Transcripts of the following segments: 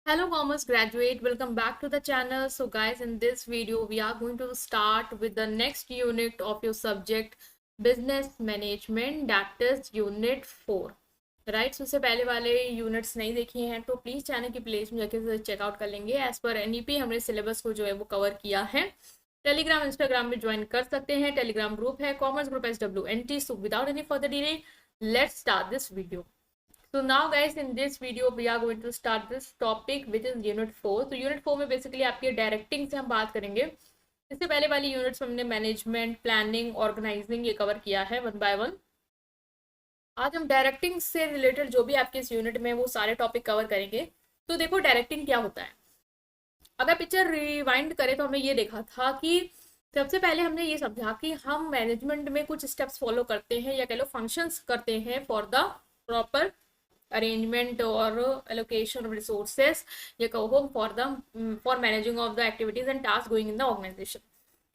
Hello commerce graduate, welcome back to the channel. So guys, in this video we are going to start with the next unit of your subject business management, that is unit 4. Right, उससे पहले वाले units नहीं देखे हैं तो please channel की playlist में जाके चेकआउट कर लेंगे। एज पर एनईपी हमने सिलेबस को जो है वो कवर किया है। टेलीग्राम इंस्टाग्राम में ज्वाइन कर सकते हैं, टेलीग्राम ग्रुप है commerce group SWNT। So without any further delay let's start this video. So now guys, in this video we are going to start this topic which is unit 4. तो unit 4 में basically आपके directing से हम बात करेंगे। इससे पहले वाली यूनिट्स में हमने मैनेजमेंट, प्लानिंग, ऑर्गेनाइजिंग ये कवर किया है वन बाय वन। आज हम डायरेक्टिंग से रिलेटेड जो भी आपके इस यूनिट में वो सारे टॉपिक कवर करेंगे। तो देखो डायरेक्टिंग क्या होता है। अगर पिक्चर रिवाइंड करें तो हमने ये देखा था कि सबसे पहले हमने ये समझा कि हम मैनेजमेंट में कुछ स्टेप्स फॉलो करते हैं या कह लो फंक्शंस करते हैं फॉर द प्रॉपर अरेंजमेंट और एलोकेशन ऑफ रिसोर्सेस या कहो for managing of the activities and task going in the organisation.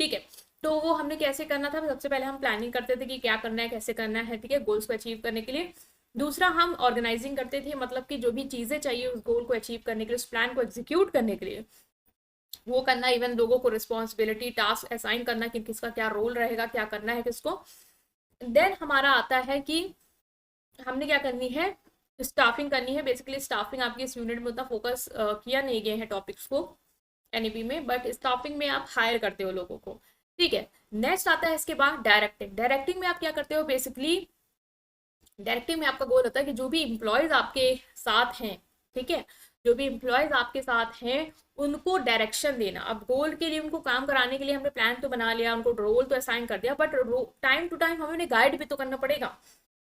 ठीक है, तो वो हमने कैसे करना था। सबसे पहले हम प्लानिंग करते थे कि क्या करना है, कैसे करना है, ठीक है, गोल्स को अचीव करने के लिए। दूसरा हम ऑर्गेनाइजिंग करते थे, मतलब कि जो भी चीजें चाहिए उस गोल को अचीव करने के लिए, उस प्लान को एग्जीक्यूट करने के लिए वो करना। इवन लोगों को रिस्पॉन्सिबिलिटी, टास्क असाइन करना कि किसका क्या रोल रहेगा, क्या करना है किसको। देन हमारा आता है कि हमने क्या करनी है, स्टाफिंग करनी है। बेसिकली स्टाफिंग आपकी इस यूनिट में उतना फोकस किया नहीं गए हैं टॉपिक्स को एनईपी में, बट स्टाफिंग में आप हायर करते हो लोगों को। ठीक है, नेक्स्ट आता है इसके बाद डायरेक्टिंग। डायरेक्टिंग में आप क्या करते हो, बेसिकली डायरेक्टिंग में आपका गोल होता है कि जो भी इम्प्लॉयज आपके साथ हैं, ठीक है, जो भी इम्प्लॉयज आपके साथ हैं उनको डायरेक्शन देना। अब गोल के लिए उनको काम कराने के लिए हमने प्लान तो बना लिया, उनको रोल तो असाइन कर दिया, बट टाइम टू टाइम हमें उन्हें गाइड भी तो करना पड़ेगा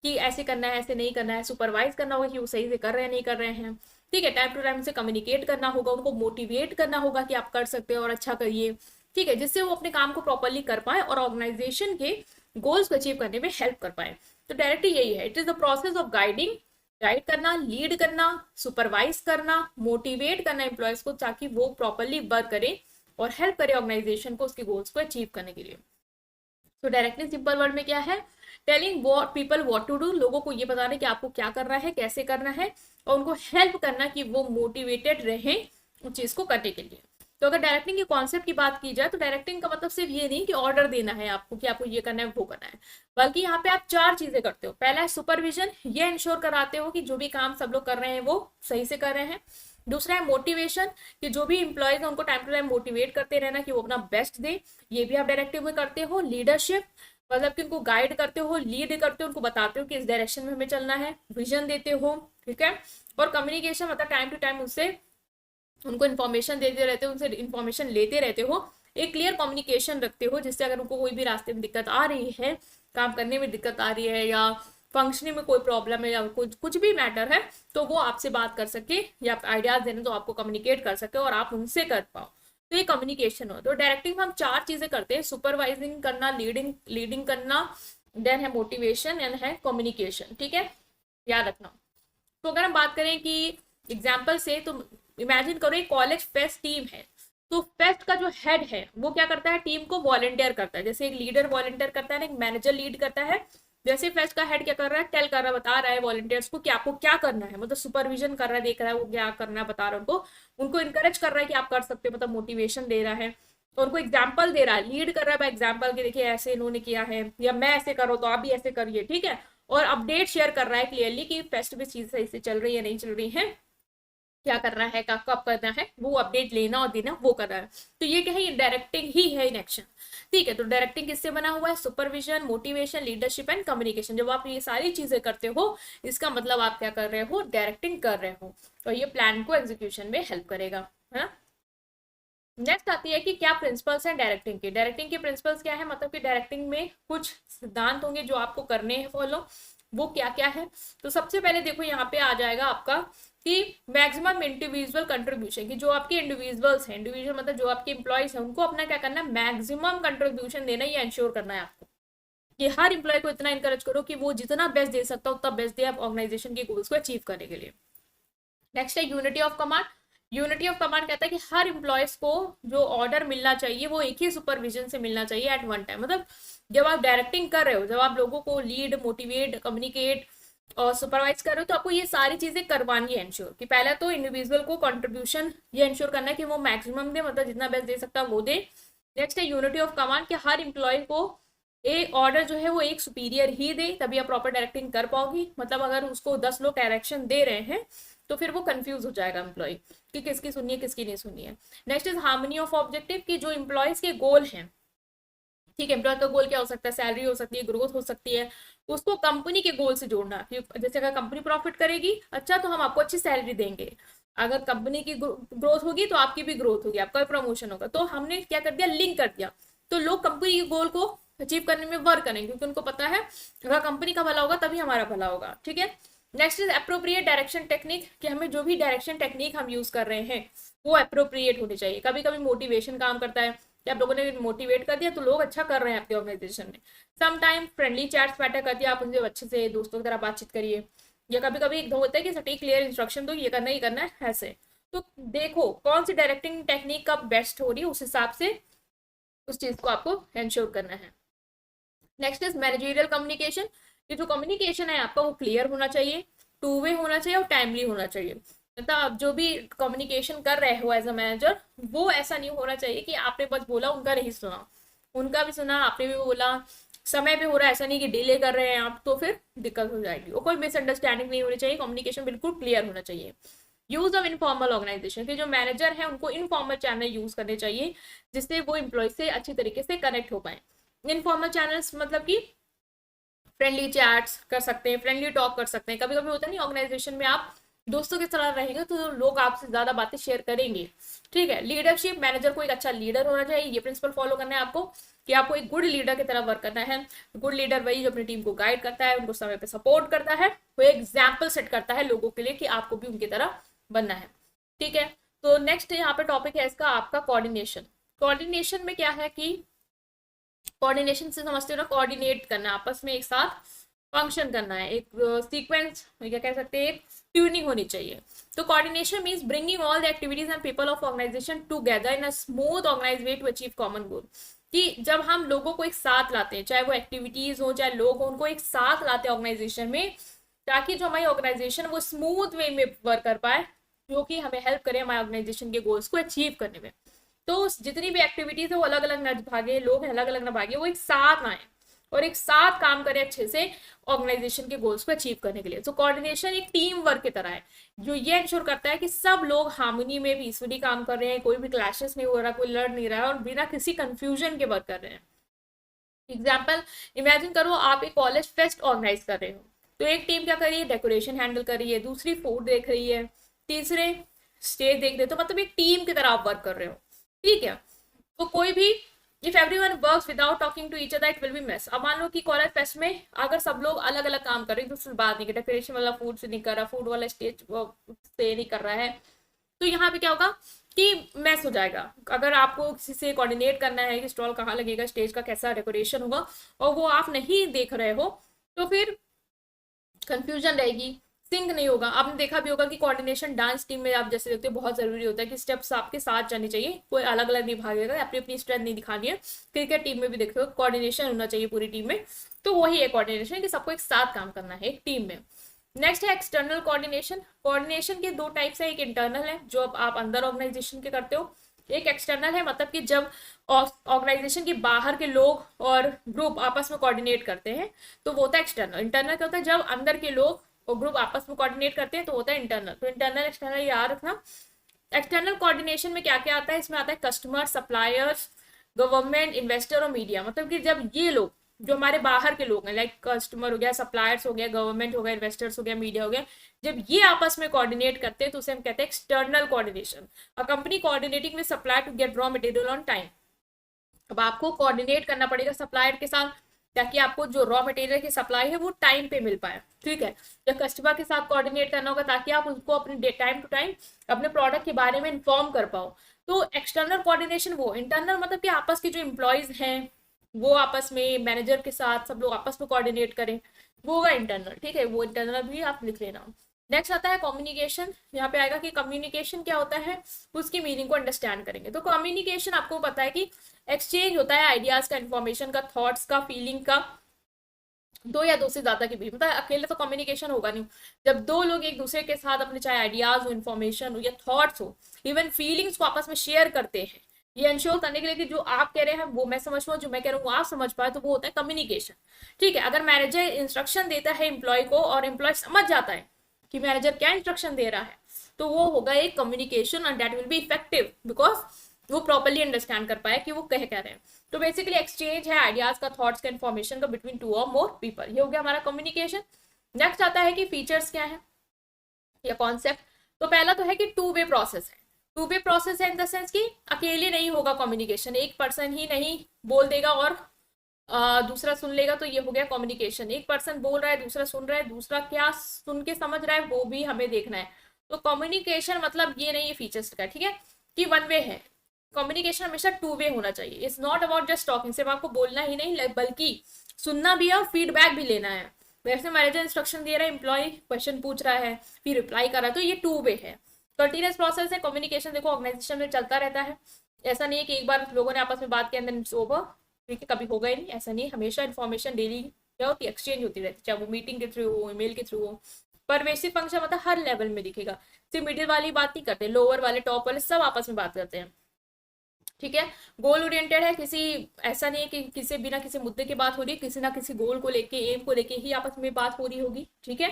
कि ऐसे करना है, ऐसे नहीं करना है। सुपरवाइज करना होगा कि वो सही से कर रहे हैं नहीं कर रहे हैं। ठीक है, टाइम टू टाइम से कम्युनिकेट करना होगा, उनको मोटिवेट करना होगा कि आप कर सकते हो और अच्छा करिए। ठीक है, जिससे वो अपने काम को प्रॉपरली कर पाए और ऑर्गेनाइजेशन के गोल्स को अचीव करने में हेल्प कर पाए। तो डायरेक्टली यही है, it is the process of guiding, guide करना, लीड करना, सुपरवाइज करना, मोटिवेट करना एम्प्लॉयज को ताकि वो प्रॉपरली वर्क करे और हेल्प करे ऑर्गेनाइजेशन को उसके गोल्स को अचीव करने के लिए। तो डायरेक्टली सिंपल वर्ड में क्या है, telling people what to do, लोगों को ये बताना कि आपको क्या करना है, कैसे करना है, और उनको हेल्प करना कि वो मोटिवेटेड रहे उस चीज को करने के लिए। तो अगर डायरेक्टिंग के कॉन्सेप्ट की बात की जाए तो डायरेक्टिंग का मतलब सिर्फ ये नहीं कि ऑर्डर देना है आपको कि आपको ये करना है वो करना है, बल्कि यहाँ पे आप 4 चीजें करते हो। पहला है सुपरविजन, ये इंश्योर कराते हो कि जो भी काम सब लोग कर रहे हैं वो सही से कर रहे हैं। दूसरा है मोटिवेशन, कि जो भी इंप्लॉयज है उनको टाइम टू टाइम मोटिवेट करते रहना कि वो अपना बेस्ट दे, ये भी आप डायरेक्टिव में करते हो। लीडरशिप, मतलब कि उनको गाइड करते हो, लीड करते हो, उनको बताते हो कि इस डायरेक्शन में हमें चलना है, विजन देते हो। ठीक है, और कम्युनिकेशन, मतलब टाइम टू टाइम उससे उनको इन्फॉर्मेशन देते रहते हो, उनसे इन्फॉर्मेशन लेते रहते हो, एक क्लियर कम्युनिकेशन रखते हो, जिससे अगर उनको कोई भी रास्ते में दिक्कत आ रही है, काम करने में दिक्कत आ रही है या फंक्शनिंग में कोई प्रॉब्लम है या कुछ भी मैटर है तो वो आपसे बात कर सके या आइडियाज देने तो आपको कम्युनिकेट कर सके और आप उनसे कर पाओ। तो ये कम्युनिकेशन हो। तो डायरेक्टिंग में हम 4 चीजें करते हैं, सुपरवाइजिंग करना, लीडिंग करना, देन है मोटिवेशन एंड है कम्युनिकेशन। ठीक है, याद रखना। तो अगर हम बात करें कि एग्जाम्पल से, तो इमेजिन करो एक कॉलेज फेस्ट टीम है। तो फेस्ट का जो हेड है वो क्या करता है, टीम को वॉलंटियर करता है। जैसे एक लीडर वॉलंटियर करता है ना, एक मैनेजर लीड करता है, जैसे फेस्ट का हेड क्या कर रहा है, टेल कर रहा है, बता रहा है वॉलंटियर्स को कि आपको क्या करना है, मतलब सुपरविजन कर रहा है, देख रहा है वो क्या करना है, बता रहा है उनको इनकरेज कर रहा है कि आप कर सकते हो, मतलब मोटिवेशन दे रहा है। तो उनको एग्जाम्पल दे रहा है, लीड कर रहा है बाय एग्जाम्पल कि देखिए ऐसे इन्होंने किया है या मैं ऐसे करो तो आप भी ऐसे करिए। ठीक है, और अपडेट शेयर कर रहा है क्लियरली कि फेस्ट में चीज सही से चल रही है नहीं चल रही है, क्या करना है, कब कब करना है, वो अपडेट लेना और देना वो कर रहा है। तो ये क्या है, ये डायरेक्टिंग ही है इन एक्शन। ठीक है, तो डायरेक्टिंग किससे बना हुआ है, supervision, motivation, leadership and communication. जब आप ये सारी चीजें करते हो इसका मतलब आप क्या कर रहे हो, डायरेक्टिंग कर रहे हो, और ये प्लान को एग्जीक्यूशन में हेल्प करेगा, है ना। नेक्स्ट आती है कि क्या प्रिंसिपल्स हैं डायरेक्टिंग के। डायरेक्टिंग के प्रिंसिपल्स क्या है, मतलब कि डायरेक्टिंग में कुछ सिद्धांत होंगे जो आपको करने हैं फॉलो, वो क्या क्या है। तो सबसे पहले देखो यहाँ पे आ जाएगा आपका कि मैक्सिमम इंडिविजुअल कंट्रीब्यूशन, कि जो आपके इंडिविजुअल्स हैं, इंडिविजुअल मतलब जो आपके एम्प्लॉयज हैं, उनको अपना क्या करना है, मैक्सिमम कंट्रीब्यूशन देना, ये इंश्योर करना है आपको कि हर एम्प्लॉय को इतना इंकरेज करो कि वो जितना बेस्ट दे सकता हो उतना बेस्ट दे आप ऑर्गेनाइजेशन के गोल्स को अचीव करने के लिए। नेक्स्ट है unity of command. Unity of command कहता है कि हर एम्प्लॉयज को जो ऑर्डर मिलना चाहिए वो एक ही सुपरविजन से मिलना चाहिए एट वन टाइम। मतलब जब आप डायरेक्टिंग कर रहे हो, जब आप लोगों को लीड, मोटिवेट, कम्युनिकेट और सुपरवाइज कर रहे हो तो आपको ये सारी चीजें करवानी है इंश्योर, कि पहले तो इंडिविजुअल को कंट्रीब्यूशन ये इंश्योर करना है कि वो मैक्सिमम दे, मतलब जितना बेस्ट दे सकता है वो दे। नेक्स्ट है यूनिटी ऑफ कमांड, कि हर इंप्लॉय को एक ऑर्डर जो है वो एक सुपीरियर ही दे, तभी आप प्रॉपर डायरेक्टिंग कर पाओगी। मतलब अगर उसको 10 लोग डायरेक्शन दे रहे हैं तो फिर वो कंफ्यूज हो जाएगा एम्प्लॉय कि किसकी सुनिए है किसकी नहीं सुनिए है। Next is harmony of objective, कि जो इंप्लॉयज के गोल हैं, ठीक है, एम्प्लॉय का गोल क्या हो सकता है, सैलरी हो सकती है, ग्रोथ हो सकती है, उसको कंपनी के गोल से जोड़ना। जैसे अगर कंपनी प्रॉफिट करेगी अच्छा तो हम आपको अच्छी सैलरी देंगे, अगर कंपनी की ग्रोथ होगी तो आपकी भी ग्रोथ होगी, आपका भी प्रमोशन होगा। तो हमने क्या कर दिया, लिंक कर दिया, तो लोग कंपनी के गोल को अचीव करने में वर्क करेंगे, क्योंकि उनको पता है अगर कंपनी का भला होगा तभी हमारा भला होगा। ठीक है। Next is appropriate direction technique, कि हमें जो भी डायरेक्शन टेक्निक हम यूज कर रहे हैं वो अप्रोप्रिएट होनी चाहिए। कभी कभी मोटिवेशन काम करता है कि आप लोगों ने मोटिवेट कर दिया तो लोग अच्छा कर रहे हैं आपके ऑर्गेनाइजेशन में। Some time friendly chats matter कर दिया, आप उनसे अच्छे से दोस्तों की तरह बातचीत करिए। या कभी कभी एक होता है कि सटीक क्लियर इंस्ट्रक्शन दो, ये करना ही करना है ऐसे। तो देखो कौन सी डायरेक्टिंग टेक्निक कब बेस्ट हो रही है, उस हिसाब से उस चीज को आपको एंश्योर करना है। नेक्स्ट इज मैनेजरियल कम्युनिकेशन, कि जो कम्युनिकेशन है आपका वो क्लियर होना चाहिए, टू वे होना चाहिए और टाइमली होना चाहिए। मतलब आप जो भी कम्युनिकेशन कर रहे हो एज अ मैनेजर, वो ऐसा नहीं होना चाहिए कि आपने बस बोला उनका नहीं सुना, उनका भी सुना आपने भी बोला, समय पे हो रहा है, ऐसा नहीं कि डिले कर रहे हैं आप, तो फिर दिक्कत हो जाएगी। और कोई मिसअंडरस्टैंडिंग नहीं होनी चाहिए, कम्युनिकेशन बिल्कुल क्लियर होना चाहिए। यूज ऑफ इनफॉर्मल ऑर्गेनाइजेशन, के जो मैनेजर है उनको इनफॉर्मल चैनल यूज करने चाहिए, जिससे वो इम्प्लॉय से अच्छी तरीके से कनेक्ट हो पाए। इनफॉर्मल चैनल्स मतलब कि फ्रेंडली चैट्स कर सकते हैं, फ्रेंडली टॉक कर सकते हैं। कभी कभी होता नहीं ऑर्गेनाइजेशन में आप दोस्तों की तरह रहेंगे तो लोग आपसे ज्यादा बातें शेयर करेंगे। ठीक है। लीडरशिप, मैनेजर को एक अच्छा लीडर होना चाहिए, ये प्रिंसिपल फॉलो करना है आपको, कि आपको एक गुड लीडर की तरह वर्क करना है। गुड लीडर वही जो अपनी टीम को गाइड करता है, उनको समय पे सपोर्ट करता है, वो एग्जाम्पल सेट करता है लोगों के लिए कि आपको भी उनकी तरह बनना है। ठीक है। तो नेक्स्ट यहाँ पे टॉपिक है इसका आपका कोऑर्डिनेशन। कोऑर्डिनेशन में क्या है कि कोऑर्डिनेशन से समझते हो ना, कोऑर्डिनेट करना, आपस में एक साथ फंक्शन करना है, एक सीक्वेंस क्या कह सकते हैं, एक ट्यूनिंग होनी चाहिए। तो coordination means bringing all the activities and people of organisation together in a smooth organise way to achieve common goal. कि जब हम लोगों को एक साथ लाते हैं, चाहे वो एक्टिविटीज हो चाहे लोग हो, उनको एक साथ लाते हैं ऑर्गेनाइजेशन में, ताकि जो हमारी ऑर्गेनाइजेशन वो स्मूथ वे में वर्क कर पाए, जो कि हमें हेल्प करे हमारे ऑर्गेनाइजेशन के गोल्स को अचीव करने में। तो जितनी भी एक्टिविटीज है वो अलग अलग न भागे, लोग हैं अलग अलग न भागे, वो एक साथ आए और एक साथ काम करें अच्छे से ऑर्गेनाइजेशन के गोल्स को अचीव करने के लिए। तो कोऑर्डिनेशन एक टीम वर्क की तरह है, जो ये इंश्योर करता है कि सब लोग हार्मनी में पीसफुली काम कर रहे हैं, कोई भी क्लैशेस नहीं हो रहा, कोई लड़ नहीं रहा है और बिना किसी कंफ्यूजन के वर्क कर रहे हैं। एग्जाम्पल इमेजिन करो, आप एक कॉलेज फेस्ट ऑर्गेनाइज कर रहे हो, तो एक टीम क्या कर रही है, डेकोरेशन हैंडल कर रही है, दूसरी फूड देख रही है, तीसरे स्टेज देख रहे हो, तो मतलब एक टीम की तरह आप वर्क कर रहे हो। ठीक है। तो कोई भी if everyone works without talking to each other it will be mess. अब मान लो कि कॉलेज फेस्ट में अगर सब लोग अलग अलग काम कर रहे हैं, दूसरी बात नहीं, डेकोरेशन वाला फूड से नहीं कर रहा, फूड वाला स्टेज से नहीं कर रहा है, तो यहाँ पे क्या होगा कि मैस हो जाएगा। अगर आपको किसी से कोऑर्डिनेट करना है कि स्टॉल कहाँ लगेगा, स्टेज का कैसा डेकोरेशन होगा, और वो आप नहीं देख रहे हो, तो फिर कंफ्यूजन रहेगी, सिंक नहीं होगा। आपने देखा भी होगा कि कोऑर्डिनेशन डांस टीम में आप जैसे देखते हो बहुत जरूरी होता है कि स्टेप्स आपके साथ जाने चाहिए, कोई अलग अलग नहीं भागेगा, अपनी अपनी स्ट्रेंथ नहीं दिखानी है। क्रिकेट टीम में भी देखते हो कोऑर्डिनेशन होना चाहिए पूरी टीम में, तो वही है कोऑर्डिनेशन, कि सबको एक साथ काम करना है एक टीम में। नेक्स्ट है एक्सटर्नल कोऑर्डिनेशन। कोऑर्डिनेशन के दो टाइप्स है, एक इंटरनल है जो अब आप अंदर ऑर्गेनाइजेशन के करते हो, एक एक्सटर्नल है मतलब कि जब ऑर्गेनाइजेशन के बाहर के लोग और ग्रुप आपस में कोऑर्डिनेट करते हैं तो वो होता है एक्सटर्नल। इंटरनल क्या होता है, जब अंदर के लोग और ग्रुप आपस में कोऑर्डिनेट करते हैं तो होता है इंटरनल। तो इंटरनल एक्सटर्नल याद रखना। एक्सटर्नल कोऑर्डिनेशन में क्या क्या आता है, इसमें आता है कस्टमर, सप्लायर्स, गवर्नमेंट, इन्वेस्टर और मीडिया। मतलब कि जब ये लोग जो हमारे बाहर के लोग हैं, लाइक कस्टमर हो गया, सप्लायर्स हो गया, गवर्नमेंट हो गया, इन्वेस्टर्स हो गया, मीडिया हो गया, जब ये आपस में कोऑर्डिनेट करते हैं तो उसे हम कहते हैं external coordination. A company coordinating with supplier to get raw material on time. अब आपको कोऑर्डिनेट करना पड़ेगा सप्लायर के साथ, ताकि आपको जो रॉ मटेरियल की सप्लाई है वो टाइम पे मिल पाए। ठीक है। या कस्टमर के साथ कोऑर्डिनेट करना होगा ताकि आप उनको अपने टाइम टू टाइम अपने प्रोडक्ट के बारे में इन्फॉर्म कर पाओ। तो एक्सटर्नल कोऑर्डिनेशन वो, इंटरनल मतलब कि आपस के जो एम्प्लॉयज हैं वो आपस में मैनेजर के साथ सब लोग आपस में कोऑर्डिनेट करें, वो होगा इंटरनल। ठीक है, वो इंटरनल भी आप लिख लेना। नेक्स्ट आता है कम्युनिकेशन। यहाँ पे आएगा कि कम्युनिकेशन क्या होता है, उसकी मीनिंग को अंडरस्टैंड करेंगे। तो कम्युनिकेशन आपको पता है कि एक्सचेंज होता है आइडियाज का, इंफॉर्मेशन का, थॉट्स का, फीलिंग का, दो या दो से ज्यादा के बीच, मतलब अकेले तो कम्युनिकेशन होगा नहीं। जब दो लोग एक दूसरे के साथ अपने चाहे आइडियाज हो, इन्फॉर्मेशन हो या थॉट्स हो, इवन फीलिंग्स को आपस में शेयर करते हैं, ये इंश्योर करने के लिए कि जो आप कह रहे हैं वो मैं समझ पाऊँ, जो मैं कह रहा हूँ वो आप समझ पाए, तो वो होता है कम्युनिकेशन। ठीक है, अगर मैनेजर इंस्ट्रक्शन देता है एम्प्लॉय को और एम्प्लॉय समझ जाता है कि मैनेजर क्या इंस्ट्रक्शन दे रहा है, तो वो होगा एक communication and that will be effective, because वो प्रॉपरली अंडरस्टैंड कर पाए कि वो कह रहे हैं। तो बेसिकली एक्सचेंज है आइडियाज का, थॉट्स का, इन्फॉर्मेशन का बिटवीन टू और मोर पीपल, ये हो गया हमारा कम्युनिकेशन। नेक्स्ट आता है कि फीचर्स क्या है या कॉन्सेप्ट। तो पहला तो है कि टू वे प्रोसेस है। टू वे प्रोसेस है इन द सेंस कि अकेले नहीं होगा कम्युनिकेशन, एक पर्सन ही नहीं बोल देगा और दूसरा सुन लेगा, तो ये हो गया कम्युनिकेशन। एक पर्सन बोल रहा है, दूसरा सुन रहा है, दूसरा क्या सुन के समझ रहा है वो भी हमें देखना है। तो कम्युनिकेशन मतलब ये नहीं है फीचर्स का, ठीक है, कि वन वे है। कम्युनिकेशन हमेशा टू वे होना चाहिए। It's not about just talking, सिर्फ आपको बोलना ही नहीं बल्कि सुनना भी है और फीडबैक भी लेना है। वैसे मैनेजर इंस्ट्रक्शन दे रहा है, एम्प्लॉय क्वेश्चन पूछ रहा है, फिर रिप्लाई कर रहा है, तो ये टू वे है। कंटिन्यूस प्रोसेस है कम्युनिकेशन, देखो ऑर्गेनाइजेशन में चलता रहता है। ऐसा नहीं है कि एक बार लोगों ने आपस में बात किया एंड ओवर, ठीक है, कभी होगा ही नहीं, ऐसा नहीं। हमेशा इन्फॉर्मेशन डेली क्या होती है, एक्सचेंज होती रहती है, चाहे वो मीटिंग के थ्रू हो, ईमेल के थ्रू हो। परवेसिव फंक्शन मतलब हर लेवल में दिखेगा, सिर्फ मिडिल वाली बात नहीं करते, लोअर वाले टॉप वाले सब आपस में बात करते हैं। ठीक है, गोल ओरिएंटेड है, किसी ऐसा नहीं है कि किसी बिना किसी मुद्दे की बात हो रही है, किसी ना किसी गोल को लेके, एम को लेके ही आपस में बात हो रही होगी। ठीक है,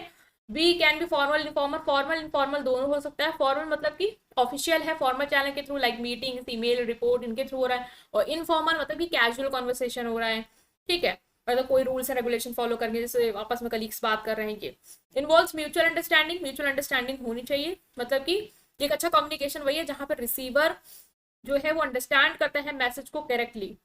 be can be formal informal, formal informal दोनों हो सकता है। फॉर्मल मतलब कि ऑफिशियल है, फॉर्मल चैनल के through like meeting, email, report, इनके थ्रू हो रहा है। और इनफॉर्मल मतलब कि कैजुअल कॉन्वर्सेशन हो रहा है। ठीक है, मतलब कोई रूल्स एंड रेगुलेशन फॉलो करके, जैसे आपस में कलीग्स बात कर रहे हैं। ये involves mutual understanding, mutual understanding होनी चाहिए। मतलब कि एक अच्छा कम्युनिकेशन वही है जहां पर रिसीवर जो है वो अंडरस्टैंड करता है मैसेज को करेक्टली,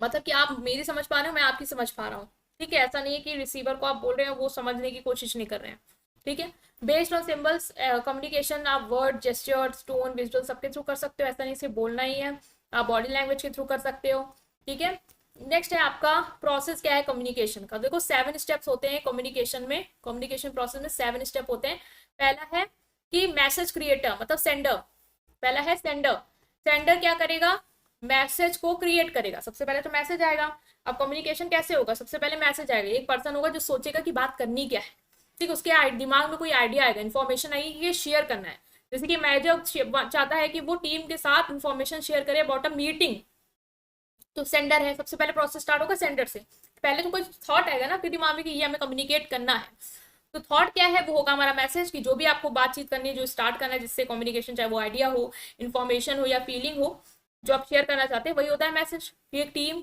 मतलब कि आप मेरी समझ पा रहे हो, मैं आपकी समझ पा रहा हूँ। ठीक है, ऐसा नहीं है कि रिसीवर को आप बोल रहे हैं वो समझने की कोशिश नहीं कर रहे हैं। ठीक है, बेस्ड ऑन सिंबल्स कम्युनिकेशन आप वर्ड, जेस्चर, टोन, विजुअल सबके थ्रू कर सकते हो, ऐसा नहीं सिर्फ बोलना ही है, आप बॉडी लैंग्वेज के थ्रू कर सकते हो। ठीक है, नेक्स्ट है आपका प्रोसेस क्या है कम्युनिकेशन का। देखो 7 स्टेप्स होते हैं कम्युनिकेशन में, कम्युनिकेशन प्रोसेस में 7 स्टेप होते हैं। पहला है कि मैसेज क्रिएटर मतलब सेंडर, पहला है सेंडर। सेंडर क्या करेगा, मैसेज को क्रिएट करेगा। सबसे पहले तो मैसेज आएगा। अब कम्युनिकेशन कैसे होगा, सबसे पहले मैसेज आएगा, एक पर्सन होगा जो सोचेगा कि बात करनी क्या है। ठीक, उसके दिमाग में कोई आइडिया आएगा, इन्फॉर्मेशन आएगी, ये शेयर करना है। जैसे कि मैनेजर चाहता है कि वो टीम के साथ इन्फॉर्मेशन शेयर करे अबाउट अ मीटिंग, तो सेंडर है। सबसे पहले प्रोसेस स्टार्ट होगा सेंडर से। पहले तो कोई थॉट आएगा ना आपके दिमाग में कि ये हमें कम्युनिकेट करना है, तो थॉट क्या है, वो होगा हमारा मैसेज, कि जो भी आपको बातचीत करनी है, जो स्टार्ट करना है जिससे कम्युनिकेशन, चाहे वो आइडिया हो, इन्फॉर्मेशन हो या फीलिंग हो, जो आप शेयर करना चाहते हैं वही होता है मैसेज। ये टीम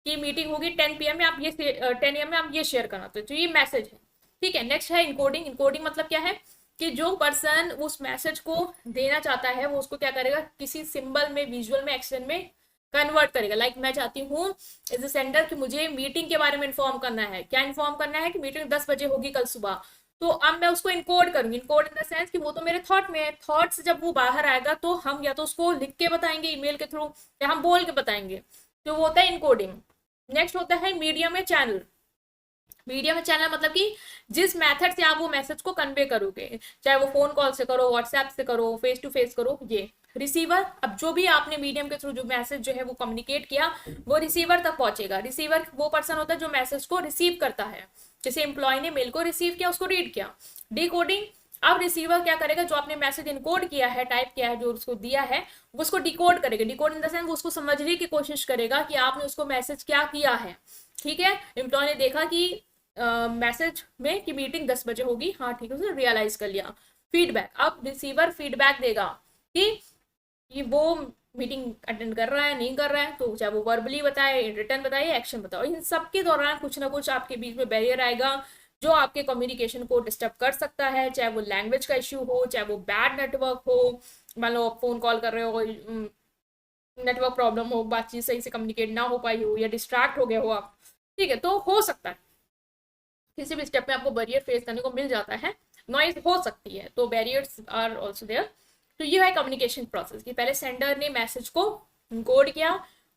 की मीटिंग होगी 10 PM में, आप ये 10 AM में आप ये शेयर करना, तो ये मैसेज है। ठीक है, नेक्स्ट है इनकोडिंग। इनकोडिंग मतलब क्या है कि जो पर्सन उस मैसेज को देना चाहता है वो उसको क्या करेगा, किसी सिंबल में, विजुअल में, एक्शन में कन्वर्ट करेगा। लाइक मैं चाहती हूँ एज ए सेंडर कि मुझे मीटिंग के बारे में इन्फॉर्म करना है। क्या इन्फॉर्म करना है कि मीटिंग 10 बजे होगी कल सुबह, तो अब मैं उसको इनकोड करूंगी। इनकोड इन द सेंस कि वो तो मेरे थॉट में है, थॉट से जब वो बाहर आएगा तो हम या तो उसको लिख के बताएंगे ईमेल के थ्रू, या हम बोल के बताएंगे, तो वो होता है इनकोडिंग। नेक्स्ट होता है मीडियम या चैनल। मीडियम चैनल मतलब कि जिस मेथड से आप वो मैसेज को कन्वे करोगे, चाहे वो फोन कॉल से करो, व्हाट्सएप से करो, फेस टू फेस करो। ये रिसीवर, अब जो भी आपने मीडियम के थ्रू जो मैसेज जो है वो कम्युनिकेट किया, वो रिसीवर तक पहुंचेगा। रिसीवर वो पर्सन होता है जो मैसेज को रिसीव करता है। जैसे एम्प्लॉय ने मेल को रिसीव किया, उसको रीड किया। डिकोडिंग, अब रिसीवर क्या करेगा, जो आपने मैसेज इनकोड किया है, टाइप किया है, जो उसको दिया है, वो उसको डिकोड करेगा। डिकोड इन द सेंस वो उसको समझने की कोशिश करेगा कि आपने उसको मैसेज क्या किया है। ठीक है, एम्प्लॉय ने देखा कि मैसेज में कि मीटिंग 10 बजे होगी, हाँ ठीक है, उसने रियलाइज कर लिया। फीडबैक, अब रिसीवर फीडबैक देगा कि वो मीटिंग अटेंड कर रहा है, नहीं कर रहा है, तो चाहे वो वर्बली बताए, रिटर्न बताए, एक्शन बताओ। इन सब के दौरान कुछ ना कुछ आपके बीच में बैरियर आएगा जो आपके कम्युनिकेशन को डिस्टर्ब कर सकता है। चाहे वो लैंग्वेज का इश्यू हो, चाहे वो बैड नेटवर्क हो, मान लो आप फोन कॉल कर रहे हो, नेटवर्क प्रॉब्लम हो, बातचीत सही से कम्युनिकेट ना हो पाई हो, या डिस्ट्रैक्ट हो गए हो आप। ठीक है, तो हो सकता है किसी भी स्टेप में आपको बैरियर फेस करने को मिल जाता है, नॉइज हो सकती है, तो बैरियर्स आर ऑल्सो देयर। तो ये है कम्युनिकेशन प्रोसेस कि पहले सेंडर ने मैसेज को कोड किया,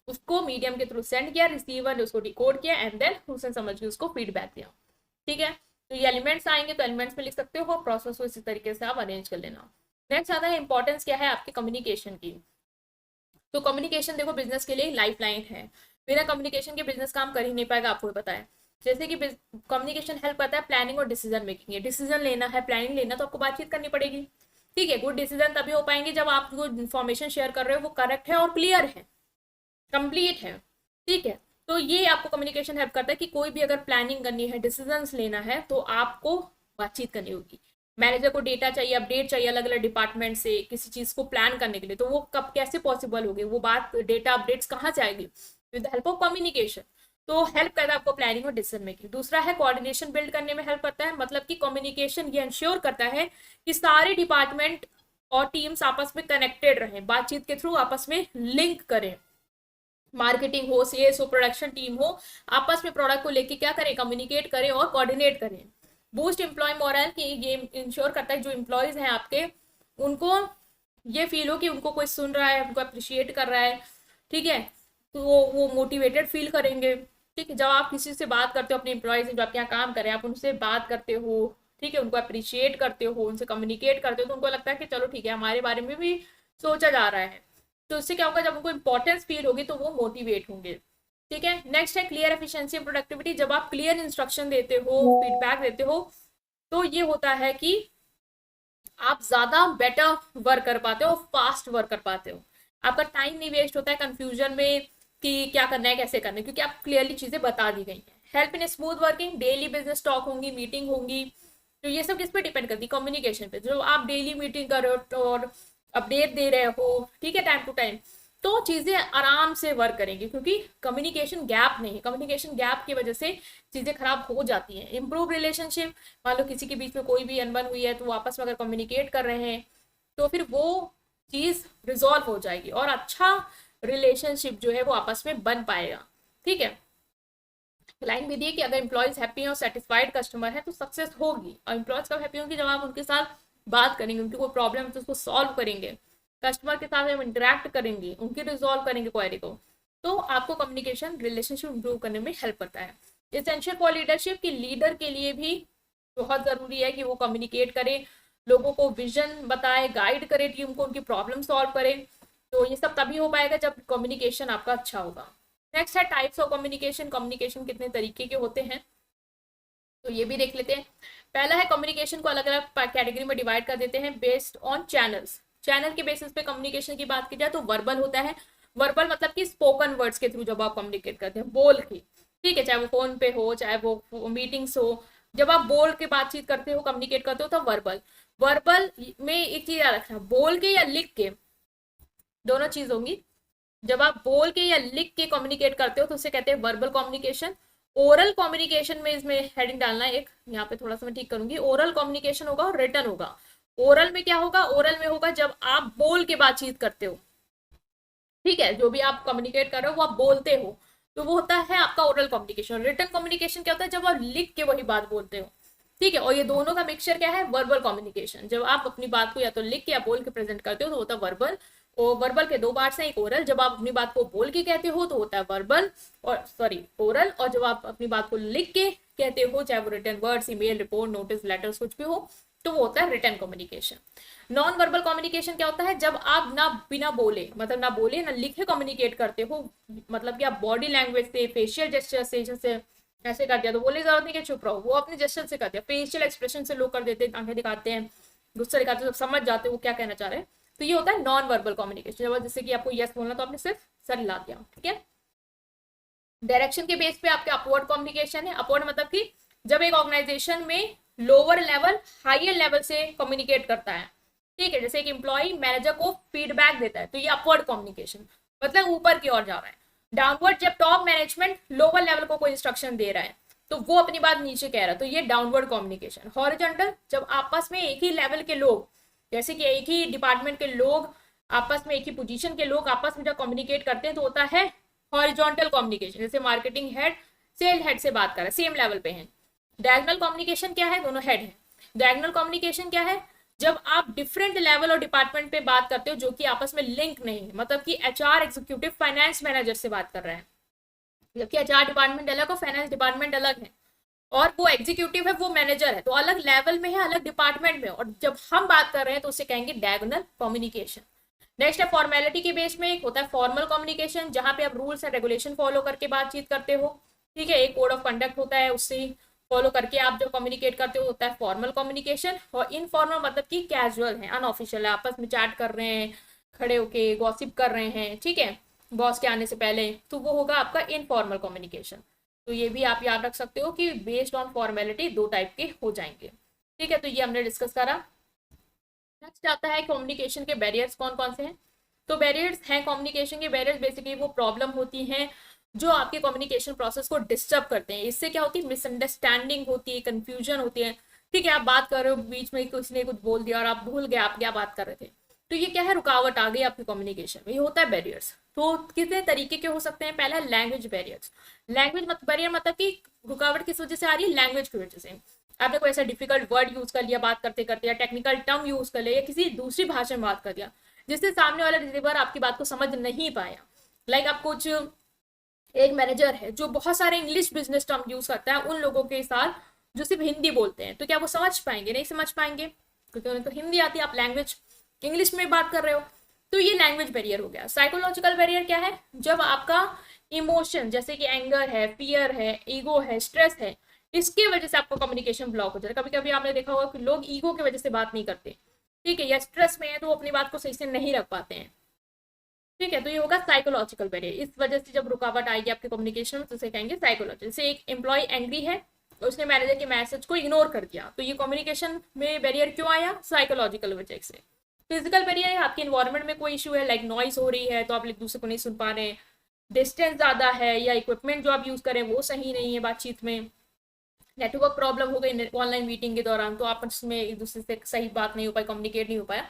उसको मीडियम के थ्रू सेंड किया, रिसीवर ने उसको डिकोड किया, एंड देन उसने समझ के उसको फीडबैक दिया। ठीक है, तो ये एलिमेंट्स आएंगे तो एलिमेंट्स में लिख सकते हो, प्रोसेस को इसी तरीके से आप अरेंज कर लेना। नेक्स्ट आता है इंपॉर्टेंस क्या है आपके कम्युनिकेशन की। तो कम्युनिकेशन देखो बिजनेस के लिए लाइफ लाइन है, बिना कम्युनिकेशन के बिजनेस काम कर ही नहीं पाएगा, आपको पता है। जैसे कि कम्युनिकेशन हेल्प करता है प्लानिंग और डिसीजन मेकिंग। ये डिसीजन लेना है, प्लानिंग लेना, तो आपको बातचीत करनी पड़ेगी। ठीक है, गुड डिसीजन तभी हो पाएंगे जब आप जो इन्फॉर्मेशन शेयर कर रहे हो वो करेक्ट है और क्लियर है, कंप्लीट है। ठीक है, तो ये आपको कम्युनिकेशन हेल्प करता है कि कोई भी अगर प्लानिंग करनी है, डिसीजंस लेना है, तो आपको बातचीत करनी होगी। मैनेजर को डेटा चाहिए, अपडेट चाहिए अलग अलग डिपार्टमेंट से किसी चीज को प्लान करने के लिए, तो वो कब कैसे पॉसिबल होगी, वो बात डेटा अपडेट्स कहाँ से आएगी? With the help of communication. तो हेल्प करता है आपको प्लानिंग और डिसीजन मेकिंग। दूसरा है कोऑर्डिनेशन बिल्ड करने में हेल्प करता है, मतलब कि कम्युनिकेशन ये इंश्योर करता है कि सारे डिपार्टमेंट और टीम्स आपस में कनेक्टेड रहें, बातचीत के थ्रू आपस में लिंक करें। मार्केटिंग हो, सेल्स हो, प्रोडक्शन टीम हो, आपस में प्रोडक्ट को लेके क्या करें, कम्युनिकेट करें और कोऑर्डिनेट करें। बूस्ट एम्प्लॉय मोरल की ये इंश्योर करता है जो एम्प्लॉयज हैं आपके, उनको ये फील हो कि उनको कोई सुन रहा है, उनको अप्रिशिएट कर रहा है। ठीक है, तो वो मोटिवेटेड फील करेंगे। ठीक है, जब आप किसी से बात करते हो, अपने एम्प्लॉयज जो आपके यहाँ काम कर रहे हैं, आप उनसे बात करते हो, ठीक है, उनको अप्रिशिएट करते हो, उनसे कम्युनिकेट करते हो, तो उनको लगता है कि चलो ठीक है, हमारे बारे में भी सोचा जा रहा है। तो इससे क्या होगा, जब उनको इंपॉर्टेंस फील होगी तो वो मोटिवेट होंगे। ठीक है, नेक्स्ट है क्लियर एफिशिएंसी प्रोडक्टिविटी। जब आप क्लियर इंस्ट्रक्शन देते हो, फीडबैक देते हो, तो ये होता है कि आप ज्यादा बेटर वर्क कर पाते हो, फास्ट वर्क कर पाते हो, आपका टाइम नहीं वेस्ट होता है कंफ्यूजन में कि क्या करना है, कैसे करना है, क्योंकि आप क्लियरली चीजें बता दी गई हैं। Help in smooth working, daily business talk होंगी, मीटिंग होंगी, तो ये सब किस पे डिपेंड करती है, कम्युनिकेशन पे। जो आप डेली मीटिंग कर रहे हो और अपडेट दे रहे हो, ठीक है, टाइम टू टाइम, तो चीजें आराम से वर्क करेंगी, क्योंकि कम्युनिकेशन गैप नहीं है। कम्युनिकेशन गैप की वजह से चीजें खराब हो जाती हैं। इंप्रूव रिलेशनशिप, मान लो किसी के बीच में कोई भी अनबन हुई है, तो वो आपस में अगर कम्युनिकेट कर रहे हैं तो फिर वो चीज रिजॉल्व हो जाएगी और अच्छा रिलेशनशिप जो है वो आपस में बन पाएगा। ठीक है, लाइन भी दी है कि अगर एम्प्लॉयज हैप्पी है और सेटिस्फाइड कस्टमर है तो सक्सेस होगी। और एम्प्लॉयज कब हैप्पी होंगे, जब आप उनके साथ बात करेंगे, उनकी कोई प्रॉब्लम है तो उसको सॉल्व करेंगे, कस्टमर के साथ हम इंटरेक्ट करेंगे, उनकी रिजॉल्व करेंगे क्वेरी को, तो आपको कम्युनिकेशन रिलेशनशिप इंप्रूव करने में हेल्प करता है। एसेंशियल फॉर लीडरशिप की लीडर के लिए भी बहुत जरूरी है कि वो कम्युनिकेट करे, लोगों को विजन बताए, गाइड करे टीम को, उनकी प्रॉब्लम सॉल्व करे। तो ये सब तभी हो पाएगा जब कम्युनिकेशन आपका अच्छा होगा। नेक्स्ट है टाइप्स ऑफ कम्युनिकेशन। कम्युनिकेशन कितने तरीके के होते हैं, तो ये भी देख लेते हैं। पहला है कम्युनिकेशन को अलग अलग कैटेगरी में डिवाइड कर देते हैं बेस्ड ऑन चैनल्स। चैनल के बेसिस पे कम्युनिकेशन की बात की जाए तो वर्बल होता है। वर्बल मतलब कि स्पोकन वर्ड्स के थ्रू जब आप कम्युनिकेट करते हैं, बोल के, ठीक है, चाहे वो फोन पे हो, चाहे वो मीटिंग्स हो, जब आप बोल के बातचीत करते हो, कम्युनिकेट करते हो, तो वर्बल। वर्बल में एक चीज याद रखना, बोल के या लिख के, दोनों चीज होंगी। जब आप बोल के या लिख के कम्युनिकेट करते हो तो उसे कहते हैं वर्बल कम्युनिकेशन। ओरल कम्युनिकेशन में इसमें हेडिंग डालना है एक, यहाँ पे थोड़ा सा मैं ठीक करूंगी। ओरल कम्युनिकेशन होगा और रिटन होगा। ओरल में क्या होगा, ओरल में होगा जब आप बोल के बातचीत करते हो, ठीक है, जो भी आप कम्युनिकेट कर रहे हो वो आप बोलते हो, तो वो होता है आपका ओरल कम्युनिकेशन। रिटन कम्युनिकेशन क्या होता है, जब आप लिख के वही बात बोलते हो, ठीक है, और ये दोनों का मिक्सचर क्या है, वर्बल कम्युनिकेशन। जब आप अपनी बात को या तो लिख के या बोल के प्रेजेंट करते हो तो होता है वर्बल। और वर्बल के दो पार्ट्स हैं, एक ओरल, जब आप अपनी बात को बोल के कहते हो तो होता है वर्बल, और सॉरी ओरल, और जब आप अपनी बात को लिख के कहते हो, चाहे वो written words, email, report, notice, letters, कुछ भी हो, तो वो होता है written communication. Non verbal communication क्या होता है, जब आप ना बिना बोले, मतलब ना बोले ना लिखे कम्युनिकेट करते हो, मतलब कि आप बॉडी लैंग्वेज से, फेशियल जेस्चर से, जैसे ऐसे कर दिया तो बोलने की जरूरत नहीं कि चुप रहो, वो अपने जेस्चर से कर दिया, फेशियल एक्सप्रेशन से लोग कर देते हैं, आंखें दिखाते हैं, गुस्सा दिखाते हैं, सब समझ जाते हैं वो क्या कहना चाह रहे हैं। तो ये होता है नॉन वर्बल कम्युनिकेशन। जब जैसे कि आपको यस बोलना तो आपने सिर्फ सर हिला दिया, ठीक है। डायरेक्शन के बेस पे आपके अपवर्ड कम्युनिकेशन है। अपवर्ड मतलब कि जब एक ऑर्गेनाइजेशन में लोअर लेवल हायर लेवल से कम्युनिकेट करता है, ठीक है, जैसे एक एम्प्लॉय मैनेजर को फीडबैक देता है, तो ये अपवर्ड कम्युनिकेशन, मतलब ऊपर की ओर जा रहा है। डाउनवर्ड, जब टॉप मैनेजमेंट लोअर लेवल को कोई इंस्ट्रक्शन दे रहा है तो वो अपनी बात नीचे कह रहा है, तो ये डाउनवर्ड कम्युनिकेशन। हॉरिजॉन्टल, जब आपस में एक ही लेवल के लोग, जैसे कि एक ही डिपार्टमेंट के लोग आपस में, एक ही पोजीशन के लोग आपस में जब कम्युनिकेट करते हैं तो होता है हॉरिजॉन्टल कम्युनिकेशन। जैसे मार्केटिंग हेड सेल हेड से बात कर रहा है, सेम लेवल पे है। डायगोनल कम्युनिकेशन क्या है, दोनों हेड है। डायगोनल कम्युनिकेशन क्या है, जब आप डिफरेंट लेवल और डिपार्टमेंट पे बात करते हो जो कि आपस में लिंक नहीं है, मतलब कि एचआर एग्जीक्यूटिव फाइनेंस मैनेजर से बात कर रहा है, जबकि एचआर डिपार्टमेंट अलग और फाइनेंस डिपार्टमेंट अलग है, और वो एग्जीक्यूटिव है, वो मैनेजर है, तो अलग लेवल में है, अलग डिपार्टमेंट में, और जब हम बात कर रहे हैं तो उसे कहेंगे डायगोनल कम्युनिकेशन। नेक्स्ट है फॉर्मेलिटी के बेस में, एक होता है फॉर्मल कम्युनिकेशन, जहां पे आप रूल्स एंड रेगुलेशन फॉलो करके बातचीत करते हो, ठीक है, एक कोड ऑफ कंडक्ट होता है, उससे फॉलो करके आप जो कम्युनिकेट करते हो होता है फॉर्मल कम्युनिकेशन। और इनफॉर्मल मतलब कि कैजुअल है, अनऑफिशियल है, आपस में चैट कर रहे हैं, खड़े होके गॉसिप कर रहे हैं, ठीक है, बॉस के आने से पहले, तो वो होगा आपका इनफॉर्मल कम्युनिकेशन। तो ये भी आप याद रख सकते हो कि बेस्ड ऑन फॉर्मेलिटी दो टाइप के हो जाएंगे। ठीक है, तो ये हमने डिस्कस करा। नेक्स्ट आता है कम्युनिकेशन के बैरियर्स कौन कौन से हैं। तो बैरियर्स हैं, कम्युनिकेशन के बैरियर्स बेसिकली वो प्रॉब्लम होती हैं जो आपके कम्युनिकेशन प्रोसेस को डिस्टर्ब करते हैं। इससे क्या होती है, मिसअंडरस्टैंडिंग होती है, कंफ्यूजन होती है। ठीक है, आप बात कर रहे हो, बीच में किसी ने कुछ बोल दिया और आप भूल गए आप क्या बात कर रहे थे, तो ये क्या है, रुकावट आ गई आपकी कम्युनिकेशन में, ये होता है बैरियर्स। तो कितने तरीके के हो सकते हैं, पहला लैंग्वेज बैरियर्स। लैंग्वेज बैरियर मतलब कि रुकावट किस वजह से आ रही है, लैंग्वेज की वजह से। आपने कोई ऐसा डिफिकल्ट वर्ड यूज कर लिया बात करते करते, या टेक्निकल टर्म यूज कर लिया, या किसी दूसरी भाषा में बात कर दिया जिससे सामने वाला रिसीवर आपकी बात को समझ नहीं पाया। लाइक आप कुछ, एक मैनेजर है जो बहुत सारे इंग्लिश बिजनेस टर्म यूज करता है उन लोगों के साथ जो सिर्फ हिंदी बोलते हैं, तो क्या वो समझ पाएंगे, नहीं समझ पाएंगे, क्योंकि उन्हें तो हिंदी आती है, आप लैंग्वेज इंग्लिश में बात कर रहे हो। तो ये लैंग्वेज बैरियर हो गया। साइकोलॉजिकल बैरियर क्या है, जब आपका इमोशन जैसे कि एंगर है, फियर है, ईगो है, स्ट्रेस है, इसकी वजह से आपका कम्युनिकेशन ब्लॉक हो जाता है। कभी कभी आपने देखा होगा कि लोग ईगो की वजह से बात नहीं करते, ठीक है, या स्ट्रेस में है तो वो अपनी बात को सही से नहीं रख पाते हैं। ठीक है, तो ये होगा साइकोलॉजिकल बैरियर। इस वजह से जब रुकावट आएगी आपके कम्युनिकेशन में तो उसे कहेंगे साइकोलॉजिकल। जैसे एक एम्प्लॉय एंग्री है, उसने मैनेजर के मैसेज को इग्नोर कर दिया, तो ये कम्युनिकेशन में बैरियर क्यों आया, साइकोलॉजिकल वजह से। फिजिकल बैरियर है, आपके इन्वायरमेंट में कोई इशू है, लाइक नॉइस हो रही है तो आप एक दूसरे को नहीं सुन पा रहे हैं, डिस्टेंस ज्यादा है, या इक्विपमेंट जो आप यूज करें वो सही नहीं है बातचीत में, नेटवर्क प्रॉब्लम हो गई ऑनलाइन मीटिंग के दौरान, तो आपस में एक दूसरे से सही बात नहीं हो पाई, कम्युनिकेट नहीं हो पाया,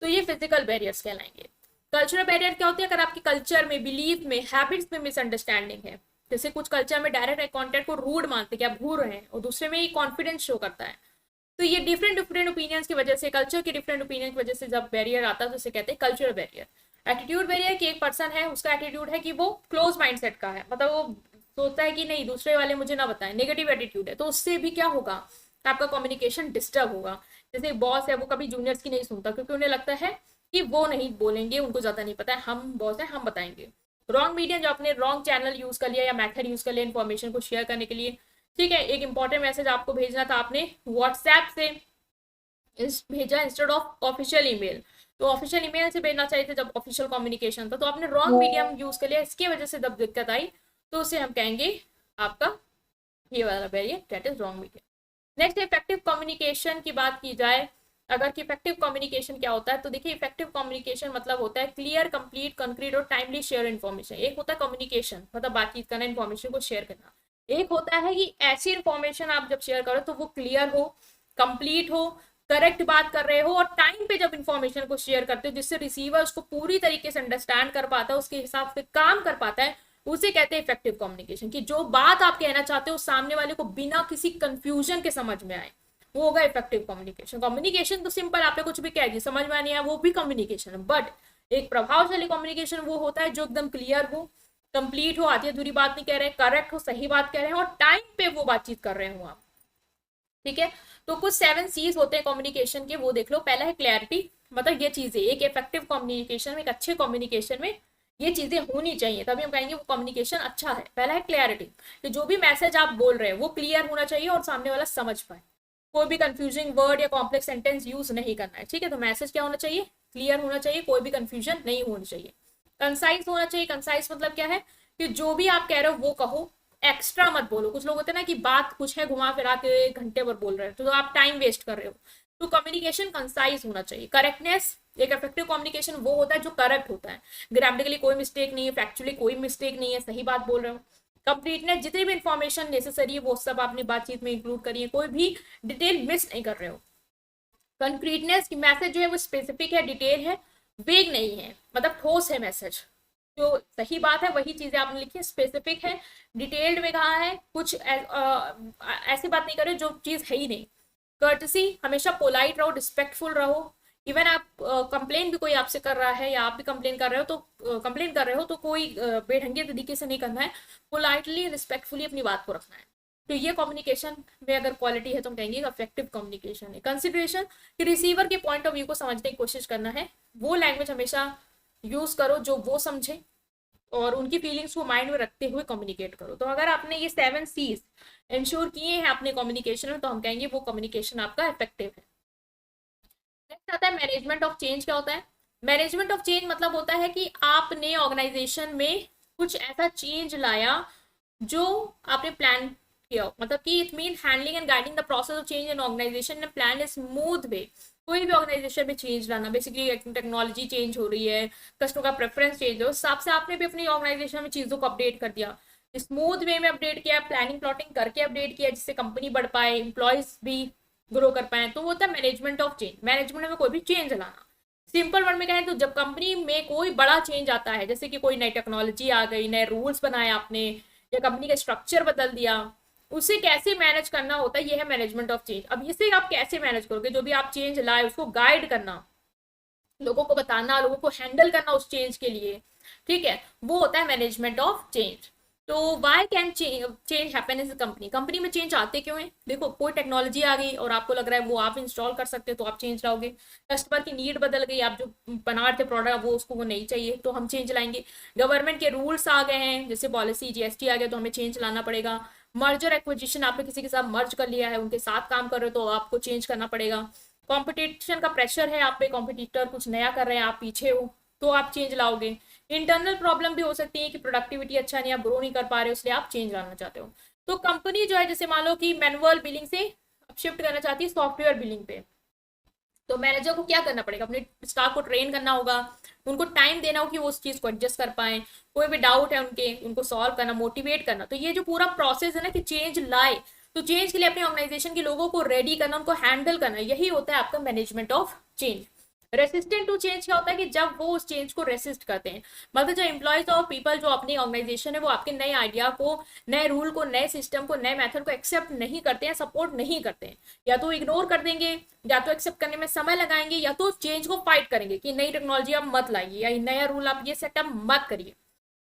तो ये फिजिकल बैरियर्स कहलाएंगे। कल्चरल बैरियर क्या होती है, अगर आपके कल्चर में, बिलीफ में, हैबिट्स में मिसअंडरस्टैंडिंग है। जैसे कुछ कल्चर में डायरेक्ट आई कॉन्टेक्ट को रूड मानते हैं कि आप भूल रहे हैं, और दूसरे में ही कॉन्फिडेंस शो करता है। तो ये डिफरेंट डिफरेंट ओपिनियंस की वजह से, कल्चर के डिफरेंट ओपिनियन की वजह से जब बैरियर आता है तो उसे कहते हैं कल्चरल बैरियर। एटीट्यूड बैरियर कि एक पर्सन है, उसका एटीट्यूड है कि वो क्लोज माइंडसेट का है, मतलब वो सोचता है कि नहीं दूसरे वाले मुझे ना बताएं, नेगेटिव एटीट्यूड है, तो उससे भी क्या होगा, आपका कम्युनिकेशन डिस्टर्ब होगा। जैसे बॉस है, वो कभी जूनियर्स की नहीं सुनता क्योंकि उन्हें लगता है कि वो नहीं बोलेंगे, उनको ज्यादा नहीं पता है, हम बॉस है, हम बताएंगे। रॉन्ग मीडिया, जो आपने रॉन्ग चैनल यूज कर लिया या मेथड यूज कर लिया इन्फॉर्मेशन को शेयर करने के लिए। ठीक है, एक इंपॉर्टेंट मैसेज आपको भेजना था, आपने व्हाट्सएप से भेजा इंस्टेड ऑफ ऑफिशियल ईमेल, तो ऑफिशियल ईमेल से भेजना चाहिए था जब ऑफिशियल कम्युनिकेशन था, तो आपने रॉन्ग मीडियम यूज कर लिया, इसकी वजह से जब दिक्कत आई तो उसे हम कहेंगे आपका ये वाला barrier, that is wrong medium. Next, effective communication की बात की जाए, अगर कि इफेक्टिव कम्युनिकेशन क्या होता है, तो देखिए इफेक्टिव कम्युनिकेशन मतलब होता है क्लियर, कंप्लीट, कंक्रीट और टाइमली शेयर इन्फॉर्मेशन। एक होता है कम्युनिकेशन मतलब बातचीत करना, इन्फॉर्मेशन को शेयर करना। एक होता है कि ऐसी इन्फॉर्मेशन आप जब शेयर करो तो वो क्लियर हो, कंप्लीट हो, करेक्ट बात कर रहे हो, और टाइम पे जब इन्फॉर्मेशन को शेयर करते हो जिससे रिसीवर उसको पूरी तरीके से अंडरस्टैंड कर पाता है, उसके हिसाब से काम कर पाता है, उसे कहते हैं इफेक्टिव कम्युनिकेशन। कि जो बात आप कहना चाहते हो सामने वाले को बिना किसी कंफ्यूजन के समझ में आए, वो होगा इफेक्टिव कम्युनिकेशन। कम्युनिकेशन तो सिंपल, आपने कुछ भी कह दिया समझ में नहीं आया, वो भी कम्युनिकेशन है, बट एक प्रभावशाली कम्युनिकेशन वो होता है जो एकदम क्लियर हो, कंप्लीट हो, आधी अधूरी बात नहीं कह रहे हैं, करेक्ट हो, सही बात कह रहे हैं, और टाइम पे वो बातचीत कर रहे हो आप। ठीक है, तो कुछ 7 C's होते हैं कम्युनिकेशन के, वो देख लो। पहला है क्लैरिटी, मतलब ये चीजें एक इफेक्टिव कम्युनिकेशन में, एक अच्छे कम्युनिकेशन में ये चीजें होनी चाहिए, तभी हम कहेंगे वो कम्युनिकेशन अच्छा है। पहला है क्लैरिटी, कि जो भी मैसेज आप बोल रहे हैं वो क्लियर होना चाहिए और सामने वाला समझ पाए, कोई भी कंफ्यूजिंग वर्ड या कॉम्प्लेक्स सेंटेंस यूज नहीं करना है। ठीक है, तो मैसेज क्या होना चाहिए, क्लियर होना चाहिए, कोई भी कंफ्यूजन नहीं होनी चाहिए। कंसाइज होना चाहिए। कंसाइज मतलब क्या है, कि जो भी आप कह रहे हो वो कहो, एक्स्ट्रा मत बोलो। कुछ लोग होते हैं ना कि बात कुछ है, घुमा फिरा के 1 घंटे पर बोल रहे हैं, तो आप टाइम वेस्ट कर रहे हो। तो कम्युनिकेशन कंसाइज होना चाहिए। करेक्टनेस, एक इफेक्टिव कम्युनिकेशन वो होता है जो करेक्ट होता है, ग्रामेटिकली कोई मिस्टेक नहीं है, फैक्चुअली कोई मिस्टेक नहीं है, सही बात बोल रहे हो। कंप्लीटनेस, जितनी भी इंफॉर्मेशन नेसेसरी है वो सब आपने बातचीत में इंक्लूड करी है, कोई भी डिटेल मिस नहीं कर रहे हो। कंक्रीटनेस की मैसेज जो है वो स्पेसिफिक है, डिटेल है, वेग नहीं है, मतलब ठोस है मैसेज, जो सही बात है वही चीजें आपने लिखी है, स्पेसिफिक है, डिटेल्ड में कहा है, कुछ ऐसी बात नहीं करे जो चीज है ही नहीं। कर्टसी, हमेशा पोलाइट रहो, रिस्पेक्टफुल रहो। इवन आप कंप्लेन भी कोई आपसे कर रहा है या आप भी कंप्लेन कर रहे हो, तो कोई बेढंगे तरीके से नहीं करना है, पोलाइटली रिस्पेक्टफुली अपनी बात को रखना है। तो ये कम्युनिकेशन में अगर क्वालिटी है तो हम कहेंगे इफेक्टिव कम्युनिकेशन है। कंसिडरेशन, कि रिसीवर के पॉइंट ऑफ व्यू को समझने की कोशिश करना है, वो लैंग्वेज हमेशा यूज करो जो वो समझे, और उनकी फीलिंग्स को माइंड में रखते हुए कम्युनिकेट करो। तो अगर आपने ये 7 C's इंश्योर किए हैं अपने कम्युनिकेशन में, तो हम कहेंगे वो कम्युनिकेशन आपका इफेक्टिव है। नेक्स्ट आता है मैनेजमेंट ऑफ चेंज। क्या होता है मैनेजमेंट ऑफ चेंज? मतलब होता है कि आपने ऑर्गेनाइजेशन में कुछ ऐसा चेंज लाया जो आपने प्लान किया हो। मतलब कि it mean handling and guiding the process of change in organisation in plan smooth way. कोई भी ऑर्गेनाइजेशन में चेंज लाना, बेसिकली टेक्नोलॉजी चेंज हो रही है, कस्टमर का प्रेफरेंस चेंज हो, उस हिसाब से आपने भी अपनी ऑर्गेनाइजेशन में चीजों को अपडेट कर दिया, स्मूथ वे में अपडेट किया, प्लानिंग प्लॉटिंग करके अपडेट किया, जिससे कंपनी बढ़ पाए, इंप्लॉयज भी ग्रो कर पाए। तो वो होता है मैनेजमेंट ऑफ चेंज। मैनेजमेंट में कोई भी चेंज लाना। सिंपल वर्ड में कहें तो जब कंपनी में कोई बड़ा चेंज आता है, जैसे कि कोई नई टेक्नोलॉजी आ गई, नए रूल्स बनाए आपने, या कंपनी का स्ट्रक्चर बदल दिया, उसे कैसे मैनेज करना होता है, ये है मैनेजमेंट ऑफ चेंज। अब इसे आप कैसे मैनेज करोगे? जो भी आप चेंज लाए उसको गाइड करना, लोगों को बताना, लोगों को हैंडल करना उस चेंज के लिए, ठीक है, वो होता है मैनेजमेंट ऑफ चेंज। तो why can change happen is company? Company में चेंज आते क्यों है? देखो, कोई टेक्नोलॉजी आ गई और आपको लग रहा है वो आप इंस्टॉल कर सकते हो, तो आप चेंज लाओगे। कस्टमर की नीड बदल गई, आप जो बना रहे थे प्रोडक्ट वो उसको वो नहीं चाहिए, तो हम चेंज लाएंगे। गवर्नमेंट के रूल्स आ गए हैं, जैसे पॉलिसी जीएसटी आ गया, तो हमें चेंज लाना पड़ेगा। मर्जर एक्विजिशन, आपने किसी के साथ मर्ज कर लिया है, उनके साथ काम कर रहे हो, तो आपको चेंज करना पड़ेगा। कंपटीशन का प्रेशर है आप पे, कॉम्पिटिटर कुछ नया कर रहे हैं, आप पीछे हो, तो आप चेंज लाओगे। इंटरनल प्रॉब्लम भी हो सकती है कि प्रोडक्टिविटी अच्छा नहीं, आप ग्रो नहीं कर पा रहे हो, इसलिए आप चेंज लाना चाहते हो। तो कंपनी जो है, जैसे मान लो कि मैनुअल बिलिंग से शिफ्ट करना चाहती है सॉफ्टवेयर बिलिंग पे, तो मैनेजर को क्या करना पड़ेगा? अपने स्टाफ को ट्रेन करना होगा, उनको टाइम देना हो कि वो उस चीज को एडजस्ट कर पाए, कोई भी डाउट है उनके, उनको सॉल्व करना, मोटिवेट करना। तो ये जो पूरा प्रोसेस है ना कि चेंज लाए, तो चेंज के लिए अपने ऑर्गेनाइजेशन के लोगों को रेडी करना, उनको हैंडल करना, यही होता है आपका management of change. Resistant to change क्या होता है? कि जब वो उस चेंज को रेसिस्ट करते हैं, मतलब जो एम्प्लॉयज और पीपल जो अपनी ऑर्गेनाइजेशन है, वो आपके नए आइडिया को, नए रूल को, नए सिस्टम को, नए मेथड को एक्सेप्ट नहीं करते हैं, सपोर्ट नहीं करते हैं, या तो इग्नोर कर देंगे, या तो एक्सेप्ट करने में समय लगाएंगे, या तो चेंज को फाइट करेंगे कि नई टेक्नोलॉजी आप मत लाइए, या नया रूल आप ये सेटअप मत करिए,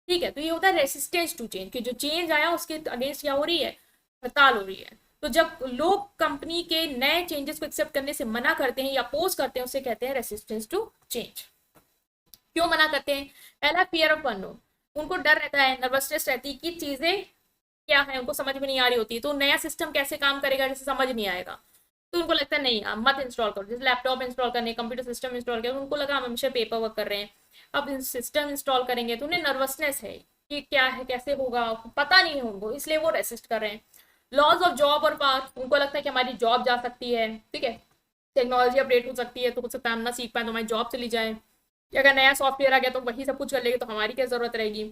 ठीक है। तो ये होता है रेसिस्टेंस टू चेंज, कि जो चेंज आया उसके अगेंस्ट क्या हो रही है? हड़ताल हो रही है। तो जब लोग कंपनी के नए चेंजेस को एक्सेप्ट करने से मना करते हैं या अपोज करते हैं, उसे कहते हैं रेसिस्टेंस टू चेंज। क्यों मना करते हैं? पहला, फियर ऑफ अननोन, उनको डर रहता है, नर्वसनेस रहती है कि चीजें क्या है, उनको समझ में नहीं आ रही होती, तो नया सिस्टम कैसे काम करेगा जैसे समझ नहीं आएगा, तो उनको लगता है नहीं आप मत इंस्टॉल करो। जैसे लैपटॉप इंस्टॉल करने, कंप्यूटर सिस्टम इंस्टॉल किया, उनको लगा हम हमेशा पेपर वर्क कर रहे हैं, अब सिस्टम इंस्टॉल करेंगे तो उन्हें नर्वसनेस है कि क्या है, कैसे होगा, पता नहीं है उनको, इसलिए वो रेसिस्ट कर रहे हैं। लॉज ऑफ जॉब और पाथ, उनको लगता है कि हमारी जॉब जा सकती है, ठीक है, टेक्नोलॉजी अपडेट हो सकती है, तो हो सकता है हम ना सीख पाए तो हमारी जॉब चली जाए, या अगर नया सॉफ्टवेयर आ गया तो वही सब कुछ कर लेंगे, तो हमारी क्या जरूरत रहेगी,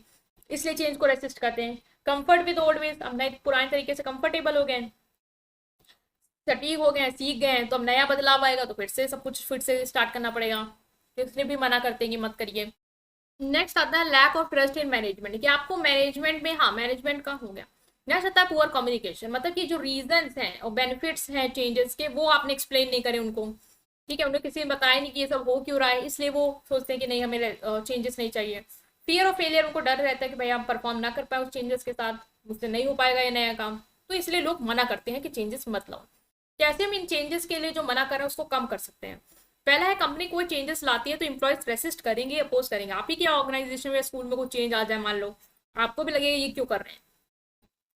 इसलिए चेंज को रेसिस्ट करते हैं। कंफर्ट विद ओल्ड वेज, हम नए पुराने तरीके से कंफर्टेबल हो गए, सटीक हो गए, सीख गए, तो अब नया बदलाव आएगा तो फिर से सब कुछ फिर से स्टार्ट करना पड़ेगा, तो इसलिए भी मना करते हैं कि मत करिए। नेक्स्ट आता है lack of trust in management, कि आपको मैनेजमेंट में, हाँ मैनेजमेंट का हो गया। नेक्स्ट आता है पुअर कम्युनिकेशन, मतलब कि जो रीजंस हैं और बेनिफिट्स हैं चेंजेस के, वो आपने एक्सप्लेन नहीं करे उनको, ठीक है, उन्हें किसी ने बताया नहीं कि ये सब हो क्यों रहा है, इसलिए वो सोचते हैं कि नहीं हमें चेंजेस नहीं चाहिए। फियर ऑफ फेलियर, उनको डर रहता है कि भाई हम परफॉर्म ना कर पाए उस चेंजेस के साथ, मुझसे नहीं हो पाएगा ये नया काम, तो इसलिए लोग मना करते हैं कि चेंजेस मत लाओ। कैसे हम इन चेंजेस के लिए जो मना कर रहे हैं उसको कम कर सकते हैं? पहला है, कंपनी कोई चेंजेस लाती है तो इंप्लॉयज रेसिस्ट करेंगे, अपोज करेंगे। आप ही क्या ऑर्गेनाइजेशन में, स्कूल में कोई चेंज आ जाए मान लो, आपको भी लगेगा ये क्यों कर रहे हैं,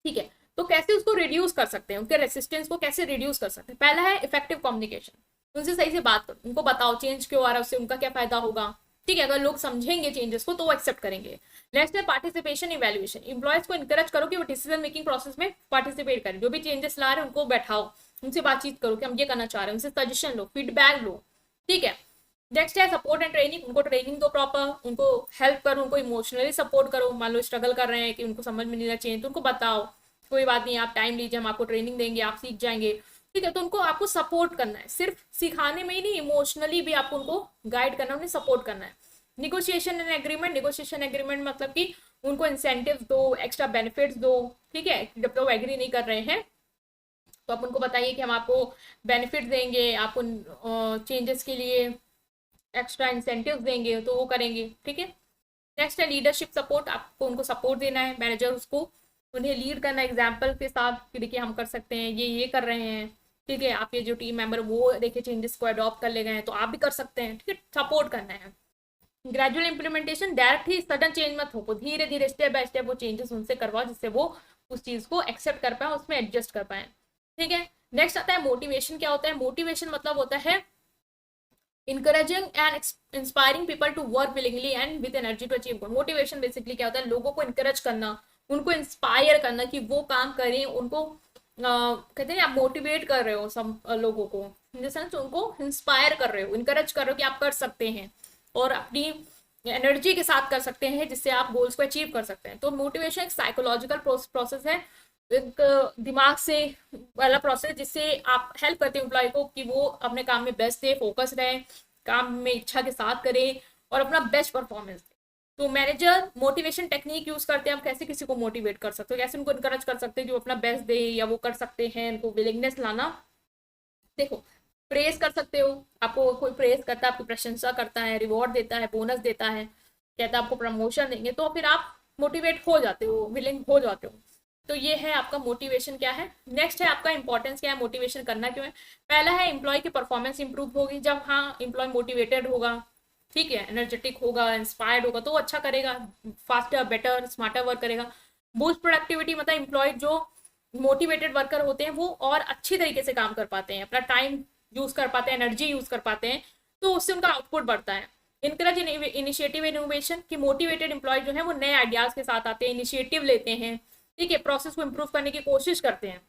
ठीक है, तो कैसे उसको रिड्यूस कर सकते हैं, उनके रेसिस्टेंस को कैसे रिड्यूस कर सकते हैं? पहला है इफेक्टिव कम्युनिकेशन, उनसे सही से बात करो, उनको बताओ चेंज क्यों आ रहा है, उससे उनका क्या फायदा होगा, ठीक है, अगर लोग समझेंगे चेंजेस को तो वो एक्सेप्ट करेंगे। नेक्स्ट है पार्टिसिपेशन इवेल्युएशन, इंप्लॉयज को इंकरेज करो कि वो डिसीजन मेकिंग प्रोसेस में पार्टिसिपेट करें, जो भी चेंजेस ला रहे हैं उनको बैठाओ, उनसे बातचीत करो कि हम ये करना चाह रहे हैं, उनसे सजेशन लो, फीडबैक लो, ठीक है। नेक्स्ट है सपोर्ट एंड ट्रेनिंग, उनको ट्रेनिंग दो प्रॉपर, उनको हेल्प करो, उनको इमोशनली सपोर्ट करो, मान लो स्ट्रगल कर रहे हैं कि उनको समझ में नहीं आ चेंज, तो उनको बताओ कोई बात नहीं, आप टाइम लीजिए, हम आपको ट्रेनिंग देंगे, आप सीख जाएंगे, ठीक है। तो उनको आपको सपोर्ट करना है, सिर्फ सिखाने में ही नहीं, इमोशनली भी आपको उनको गाइड करना, उन्हें सपोर्ट करना है। Negotiation and agreement, negotiation agreement मतलब कि उनको इंसेंटिव दो, एक्स्ट्रा बेनिफिट्स दो, ठीक है, जब तो वो एग्री नहीं कर रहे हैं तो आप उनको बताइए कि हम आपको बेनिफिट देंगे, आपको चेंजेस के लिए एक्स्ट्रा इंसेंटिव देंगे, तो वो करेंगे, ठीक है। नेक्स्ट है लीडरशिप सपोर्ट, आपको उनको सपोर्ट देना है, मैनेजर उसको उन्हें लीड करना एग्जाम्पल के साथ कि देखिए हम कर सकते हैं, ये कर रहे हैं, ठीक है, आप ये जो टीम मेंबर वो देखिए चेंजेस को अडॉप्ट कर ले गए हैं तो आप भी कर सकते हैं, ठीक है, सपोर्ट करना है। ग्रेजुअल इंप्लीमेंटेशन, डायरेक्ट ही सडन चेंज मत हो, धीरे धीरे स्टेप बाय स्टेप वो चेंजेस उनसे करवाओ जिससे वो उस चीज को एक्सेप्ट कर पाए, उसमें एडजस्ट कर पाए। ठीक है, नेक्स्ट आता है मोटिवेशन। क्या होता है मोटिवेशन? मतलब होता है encouraging and inspiring people to work willingly and with energy to achieve goal। Motivation basically क्या होता है? लोगों को इंकरेज करना, उनको इंस्पायर करना कि वो काम करें, उनको कहते हैं आप मोटिवेट कर रहे हो सब लोगों को, इन द सेंस उनको इंस्पायर कर रहे हो, इंकरेज कर रहे हो कि आप कर सकते हैं और अपनी एनर्जी के साथ कर सकते हैं जिससे आप गोल्स को अचीव कर सकते हैं। तो मोटिवेशन एक साइकोलॉजिकल प्रोसेस है, एक दिमाग से वाला प्रोसेस जिससे आप हेल्प करते हैं एम्प्लॉय को कि वो अपने काम में बेस्ट दे, फोकस रहे, काम में इच्छा के साथ करे और अपना बेस्ट परफॉर्मेंस दे। तो मैनेजर मोटिवेशन टेक्निक यूज करते हैं, आप कैसे किसी को मोटिवेट कर सकते हो, कैसे उनको इनकरेज कर सकते हैं जो अपना बेस्ट दे या वो कर सकते हैं, उनको विलिंगनेस लाना। देखो, प्रेज कर सकते हो, आपको कोई प्रेज करता है, आपकी प्रशंसा करता है, रिवॉर्ड देता है, बोनस देता है, कहता है आपको प्रमोशन देंगे, तो फिर आप मोटिवेट हो जाते हो, विलिंग हो जाते हो। तो ये है आपका मोटिवेशन क्या है। नेक्स्ट है आपका इंपॉर्टेंस क्या है, मोटिवेशन करना क्यों है। पहला है एम्प्लॉय की परफॉर्मेंस इंप्रूव होगी जब हाँ एम्प्लॉय मोटिवेटेड होगा, ठीक है, एनर्जेटिक होगा, इंस्पायर्ड होगा तो अच्छा करेगा, फास्टर बेटर स्मार्टर वर्क करेगा। बूस्ट प्रोडक्टिविटी मतलब एम्प्लॉय जो मोटिवेटेड वर्कर होते हैं वो और अच्छी तरीके से काम कर पाते हैं, अपना टाइम यूज कर पाते हैं, एनर्जी यूज कर पाते हैं, तो उससे उनका आउटपुट बढ़ता है। इनकरेज इनिशिएटिव इनोवेशन की मोटिवेटेड एम्प्लॉय जो है वो नए आइडियाज के साथ आते हैं, इनिशिएटिव लेते हैं, ठीक है, प्रोसेस को इम्प्रूव करने की कोशिश करते हैं।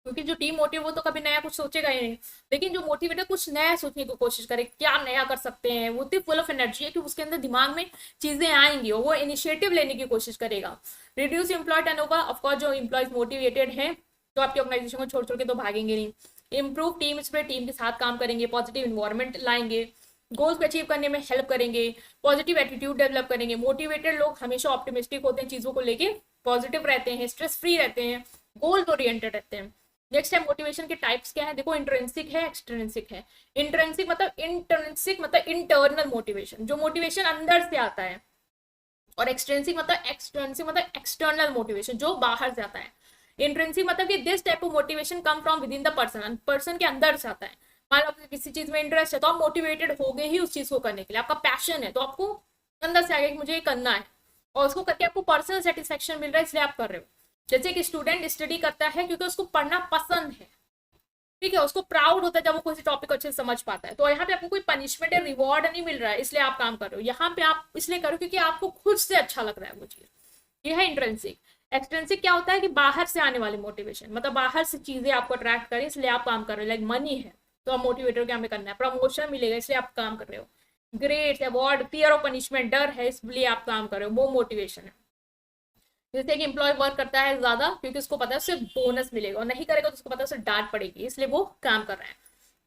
क्योंकि जो टीम मोटिव वो तो कभी नया कुछ सोचेगा ही नहीं, लेकिन जो मोटिवेटर कुछ नया सोचने की कोशिश करे, क्या नया कर सकते हैं, वो इतनी फुल ऑफ एनर्जी है कि उसके अंदर दिमाग में चीजें आएंगी और वो इनिशिएटिव लेने की कोशिश करेगा। रिड्यूस एम्प्लॉय टर्नओवर, ऑफकोर्स जो एम्प्लॉयज मोटिवेटेड हैं तो आपकी ऑर्गेनाइजेशन को छोड़ छोड़ के तो भागेंगे नहीं। इम्प्रूव टीम स्पिरिट, टीम के साथ काम करेंगे, पॉजिटिव इन्वायरमेंट लाएंगे, गोल्स को अचीव करने में हेल्प करेंगे, पॉजिटिव एटीट्यूड डेवलप करेंगे। मोटिवेटेड लोग हमेशा ऑप्टिमिस्टिक होते हैं, चीजों को लेके पॉजिटिव रहते हैं, स्ट्रेस फ्री रहते हैं, गोल ओरिएंटेड रहते हैं। नेक्स्ट है मोटिवेशन के टाइप्स क्या है। देखो, इंट्रिंसिक है, एक्सट्रिंसिक है। इंट्रिंसिक मतलब इंटरनल मोटिवेशन, जो मोटिवेशन अंदर से आता है, और एक्सट्रिंसिक मतलब एक्सटर्नल मोटिवेशन जो बाहर से आता है। इंट्रिंसिक मतलब कि this type of motivation come from with in the person, person के अंदर से आता है। मान लो आपको किसी चीज में इंटरेस्ट है तो आप मोटिवेटेड हो गए ही उस चीज को करने के लिए, आपका पैशन है तो आपको अंदर से आ गया कि मुझे ये करना है, और उसको करके आपको पर्सनल सेटिस्फेक्शन मिल रहा है इसलिए आप कर रहे हो। जैसे कि स्टूडेंट स्टडी करता है क्योंकि उसको पढ़ना पसंद है, ठीक है, उसको प्राउड होता है जब वो किसी टॉपिक को अच्छे से समझ पाता है। तो यहाँ पे आपको कोई पनिशमेंट या रिवॉर्ड नहीं मिल रहा है इसलिए आप काम कर रहे हो, यहाँ पे आप इसलिए करो क्योंकि आपको खुद से अच्छा लग रहा है वो चीज। ये है इंट्रिंसिक। एक्सट्रिंसिक क्या होता है कि बाहर से आने वाली मोटिवेशन, मतलब बाहर से चीजें आपको अट्रैक्ट करें इसलिए आप काम कर रहे हो, लाइक मनी है तो आप मोटिवेटर क्या हमें करना है, प्रमोशन मिलेगा इसलिए आप काम कर रहे हो, grade award, fear of punishment, डर है इसलिए आप काम कर रहे हो, वो मोटिवेशन है। जैसे कि एम्प्लॉय वर्क करता है ज्यादा क्योंकि उसको पता है उससे बोनस मिलेगा, और नहीं करेगा तो उसको पता है उससे डांट पड़ेगी इसलिए वो काम कर रहा है।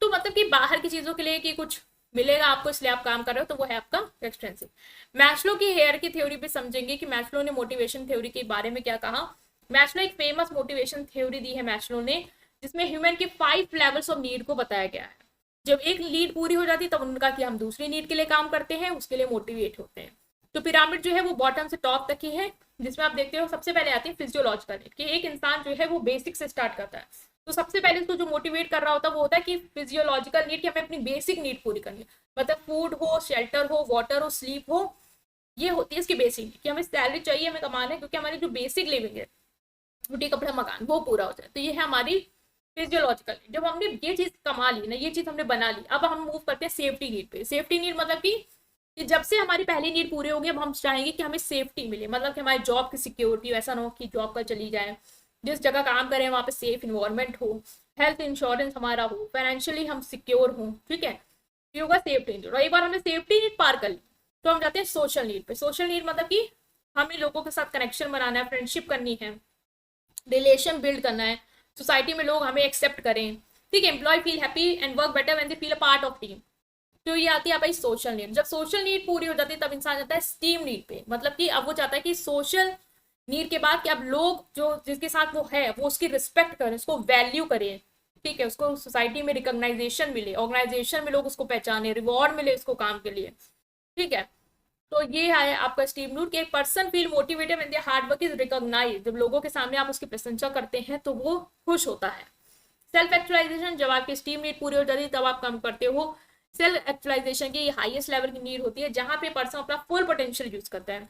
तो मतलब कि बाहर की चीजों के लिए कि कुछ मिलेगा आपको इसलिए आप काम कर रहे हो, तो वो है आपका एक्सटेंसिव। मैस्लो की हेयर की थ्योरी भी समझेंगे कि मैस्लो ने मोटिवेशन थ्योरी के बारे में क्या कहा। मैस्लो एक फेमस मोटिवेशन थ्योरी दी है मैस्लो ने, जिसमें ह्यूमन के 5 लेवल्स ऑफ नीड को बताया गया है। जब एक नीड पूरी हो जाती है तब उनका कि हम दूसरी नीड के लिए काम करते हैं, उसके लिए मोटिवेट होते हैं। तो पिरामिड जो है वो बॉटम से टॉप तक ही है, जिसमें आप देखते हो सबसे पहले आती है फिजियोलॉजिकल नीड, कि एक इंसान जो है वो बेसिक से स्टार्ट करता है। तो सबसे पहले इसको जो मोटिवेट कर रहा होता है वो होता है कि फिजियोलॉजिकल नीड, कि हमें अपनी बेसिक नीड पूरी करनी है, मतलब फूड हो, शेल्टर हो, वाटर हो, स्लीप हो, ये होती है इसकी बेसिक नीड, कि हमें सैलरी चाहिए, हमें कमाना है, क्योंकि हमारी जो बेसिक लिविंग है, रोटी कपड़ा मकान, वो पूरा हो जाए। तो ये है हमारी फिजियोलॉजिकल नीड। जब हमने ये चीज कमा ली ना, ये चीज हमने बना ली, अब हम मूव करते हैं सेफ्टी नीड पे। सेफ्टी नीड मतलब कि जब से हमारी पहली नीड पूरी होगी अब हम चाहेंगे कि हमें सेफ्टी मिले, मतलब कि हमारी जॉब की सिक्योरिटी, ऐसा ना हो कि जॉब का चली जाए, जिस जगह काम करें वहां पे सेफ इन्वायरमेंट हो, हेल्थ इंश्योरेंस हमारा हो, फाइनेंशियली हम सिक्योर हो, ठीक है, ये होगा सेफ्टी नीड। और एक बार हमने सेफ्टी नीड पार कर ली तो हम जाते हैं सोशल नीड पे। सोशल नीड मतलब कि हमें लोगों के साथ कनेक्शन बनाना है, फ्रेंडशिप करनी है, रिलेशन बिल्ड करना है, सोसाइटी में लोग हमें एक्सेप्ट करें, ठीक है, employ feel happy and work better when they feel a part of team. तो ये आती है भाई सोशल नीड। जब सोशल नीड पूरी हो जाती है तब इंसान जाता है स्टीम नीड पे, मतलब कि अब वो चाहता है कि सोशल नीड के बाद कि अब लोग जो जिसके साथ वो है वो उसकी रिस्पेक्ट करें, उसको वैल्यू करें, ठीक है, उसको सोसाइटी में रिकॉग्नाइजेशन मिले, ऑर्गेनाइजेशन में लोग उसको पहचाने, रिवॉर्ड मिले उसको काम के लिए, ठीक है। तो ये है आपका स्टीम रूट, कि एक person feel motivated when their hard work is recognised. जब लोगों के सामने आप उसकी प्रशंसा करते हैं तो वो खुश होता है। सेल्फ एक्चुअलाइजेशन, जब आपकी स्टीम नीड पूरी हो जाती है तब आप काम करते हो सेल्फ एक्चुअलाइजेशन की हाईएस्ट लेवल की नीड होती है, जहां पे पर्सन अपना फुल पोटेंशियल यूज करता है।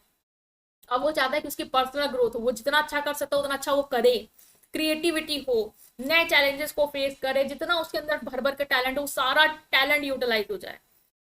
अब वो चाहता है कि उसकी पर्सनल ग्रोथ हो, वो जितना अच्छा कर सकता है उतना अच्छा वो करे, क्रिएटिविटी हो, नए चैलेंजेस को फेस करे, जितना उसके अंदर भर भर के टैलेंट हो वो सारा टैलेंट यूटिलाइज हो जाए।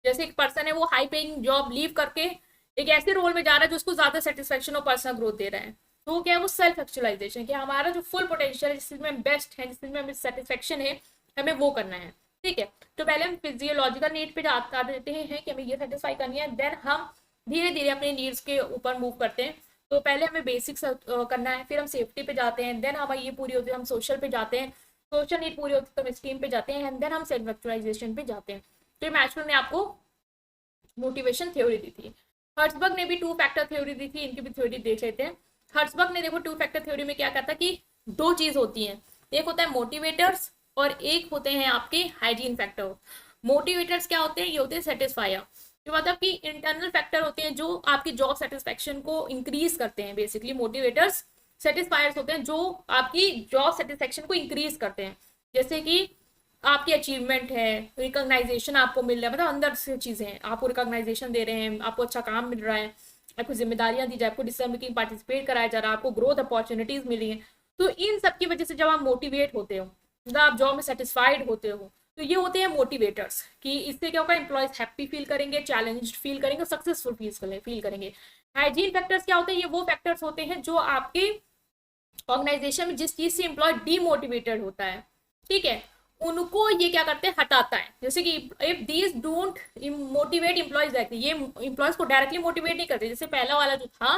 जैसे एक पर्सन है वो हाई पेइंग जॉब लीव करके एक ऐसे रोल में जा रहा है जो उसको ज्यादा सेटिस्फेक्शन और पर्सनल ग्रोथ दे रहा है, तो वो क्या है, वो सेल्फ एक्चुअलाइजेशन, कि हमारा जो फुल पोटेंशियल है, जिस चीज में बेस्ट है, जिस चीज में हमें सेटिस्फेक्शन है, हमें वो करना है। ठीक है, तो पहले हम फिजियोलॉजिकल नीड पे जा देते हैं कि हमें ये सेटिस्फाई करनी है, देन हम धीरे धीरे अपने नीड्स के ऊपर मूव करते हैं। तो पहले हमें बेसिक्स करना है, फिर हम सेफ्टी पे जाते हैं, देन हमारी ये पूरी होती है, हम सोशल पे जाते हैं, सोशल नीड पूरी होती है तो हम स्टीम पे जाते हैं, एंड देन हम सेल्फ एक्चुअलाइजेशन पे जाते हैं। तो ये मैथ्स ने आपको मोटिवेशन थ्योरी दी थी। हर्ट्सबर्ग ने भी टू फैक्टर थ्योरी दी थी, इनकी भी थ्योरी देख लेते हैं। हर्ट्सबर्ग ने देखो टू फैक्टर थ्योरी में क्या कहता कि दो चीज होती हैं, एक होता है मोटिवेटर्स और एक होते हैं आपके हाइजीन फैक्टर। मोटिवेटर्स क्या होते हैं, ये होते हैं सेटिस्फायर, जो मतलब कि इंटरनल फैक्टर होते हैं जो आपकी जॉब सेटिस्फेक्शन को इंक्रीज करते हैं। बेसिकली मोटिवेटर्स सेटिस्फायर्स होते हैं जो आपकी जॉब सेटिस्फेक्शन को इंक्रीज करते हैं, जैसे कि आपकी अचीवमेंट है, रिकॉग्नाइजेशन आपको मिल रहा है, मतलब अंदर से चीजें हैं, आपको रिकॉग्नाइजेशन दे रहे हैं, आपको अच्छा काम मिल रहा है, आपको जिम्मेदारियां दी जाए, आपको डिसीजन मेकिंग पार्टिसिपेट कराया जा रहा है, आपको ग्रोथ अपॉर्चुनिटीज मिल रही है। तो इन सब की वजह से जब आप मोटिवेट होते हो, जब आप जॉब में सेटिस्फाइड होते हो, तो ये होते हैं मोटिवेटर्स, कि इससे क्या होगा, एम्प्लॉयज हैप्पी फील करेंगे, चैलेंज फील करेंगे, सक्सेसफुल फील करेंगे। हाइजीन फैक्टर्स क्या होते हैं, ये वो फैक्टर्स होते हैं जो आपके ऑर्गेनाइजेशन में जिस चीज से एम्प्लॉय डीमोटिवेटेड होता है, ठीक है, उनको ये क्या करते हैं, हटाता है। जैसे कि if these don't motivate employees directly, ये एम्प्लॉयज को डायरेक्टली मोटिवेट नहीं करते, जैसे पहला वाला जो था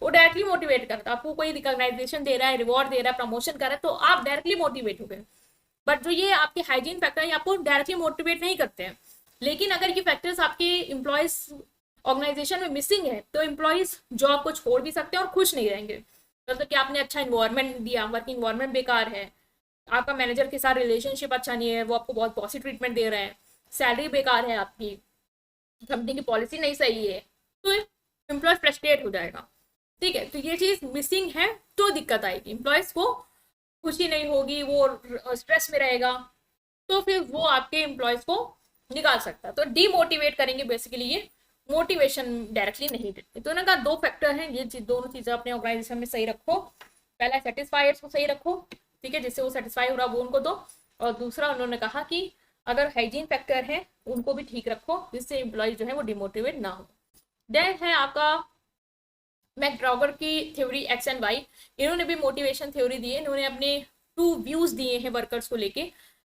वो डायरेक्टली मोटिवेट करता, आपको कोई रिकॉग्नाइजेशन दे रहा है, रिवॉर्ड दे रहा है, प्रमोशन कर रहा है, तो आप डायरेक्टली मोटिवेट हो गए। बट जो ये आपके हाइजीन फैक्टर है आपको डायरेक्टली मोटिवेट नहीं करते हैं। लेकिन अगर ये फैक्टर्स आपके एम्प्लॉयज ऑर्गेनाइजेशन में मिसिंग है, तो एम्प्लॉयज जॉब को छोड़ भी सकते हैं और खुश नहीं रहेंगे। मतलब कि आपने अच्छा इन्वायरमेंट दिया, वर्किंग इन्वायरमेंट बेकार है, आपका मैनेजर के साथ रिलेशनशिप अच्छा नहीं है, वो आपको बहुत पॉजिटिव ट्रीटमेंट दे रहे हैं, सैलरी बेकार है आपकी, कंपनी की पॉलिसी नहीं सही है, तो एम्प्लॉय फ्रस्ट्रेट हो जाएगा। ठीक है, तो ये चीज मिसिंग है, तो दिक्कत आएगी, एम्प्लॉयज को खुशी नहीं होगी, वो स्ट्रेस में रहेगा, तो फिर वो आपके एम्प्लॉयज को निकाल सकता है। तो डीमोटिवेट करेंगे बेसिकली, ये मोटिवेशन डायरेक्टली नहीं देते। तो उन्होंने कहा दो फैक्टर हैं, ये दोनों चीजें अपने ऑर्गेनाइजेशन में सही रखो। पहला सेटिस्फायर्स को सही रखो, ठीक है, जिससे वो सेटिस्फाई हो रहा वो उनको दो, और दूसरा उन्होंने कहा कि अगर हाइजीन फैक्टर है उनको भी ठीक रखो, जिससे एम्प्लॉय जो है वो डिमोटिवेट ना हो। देन है आपका मैकडॉगर की थ्योरी एक्स एंड वाई। इन्होंने भी मोटिवेशन थ्योरी दी है, इन्होंने अपने टू व्यूज दिए हैं वर्कर्स को लेके,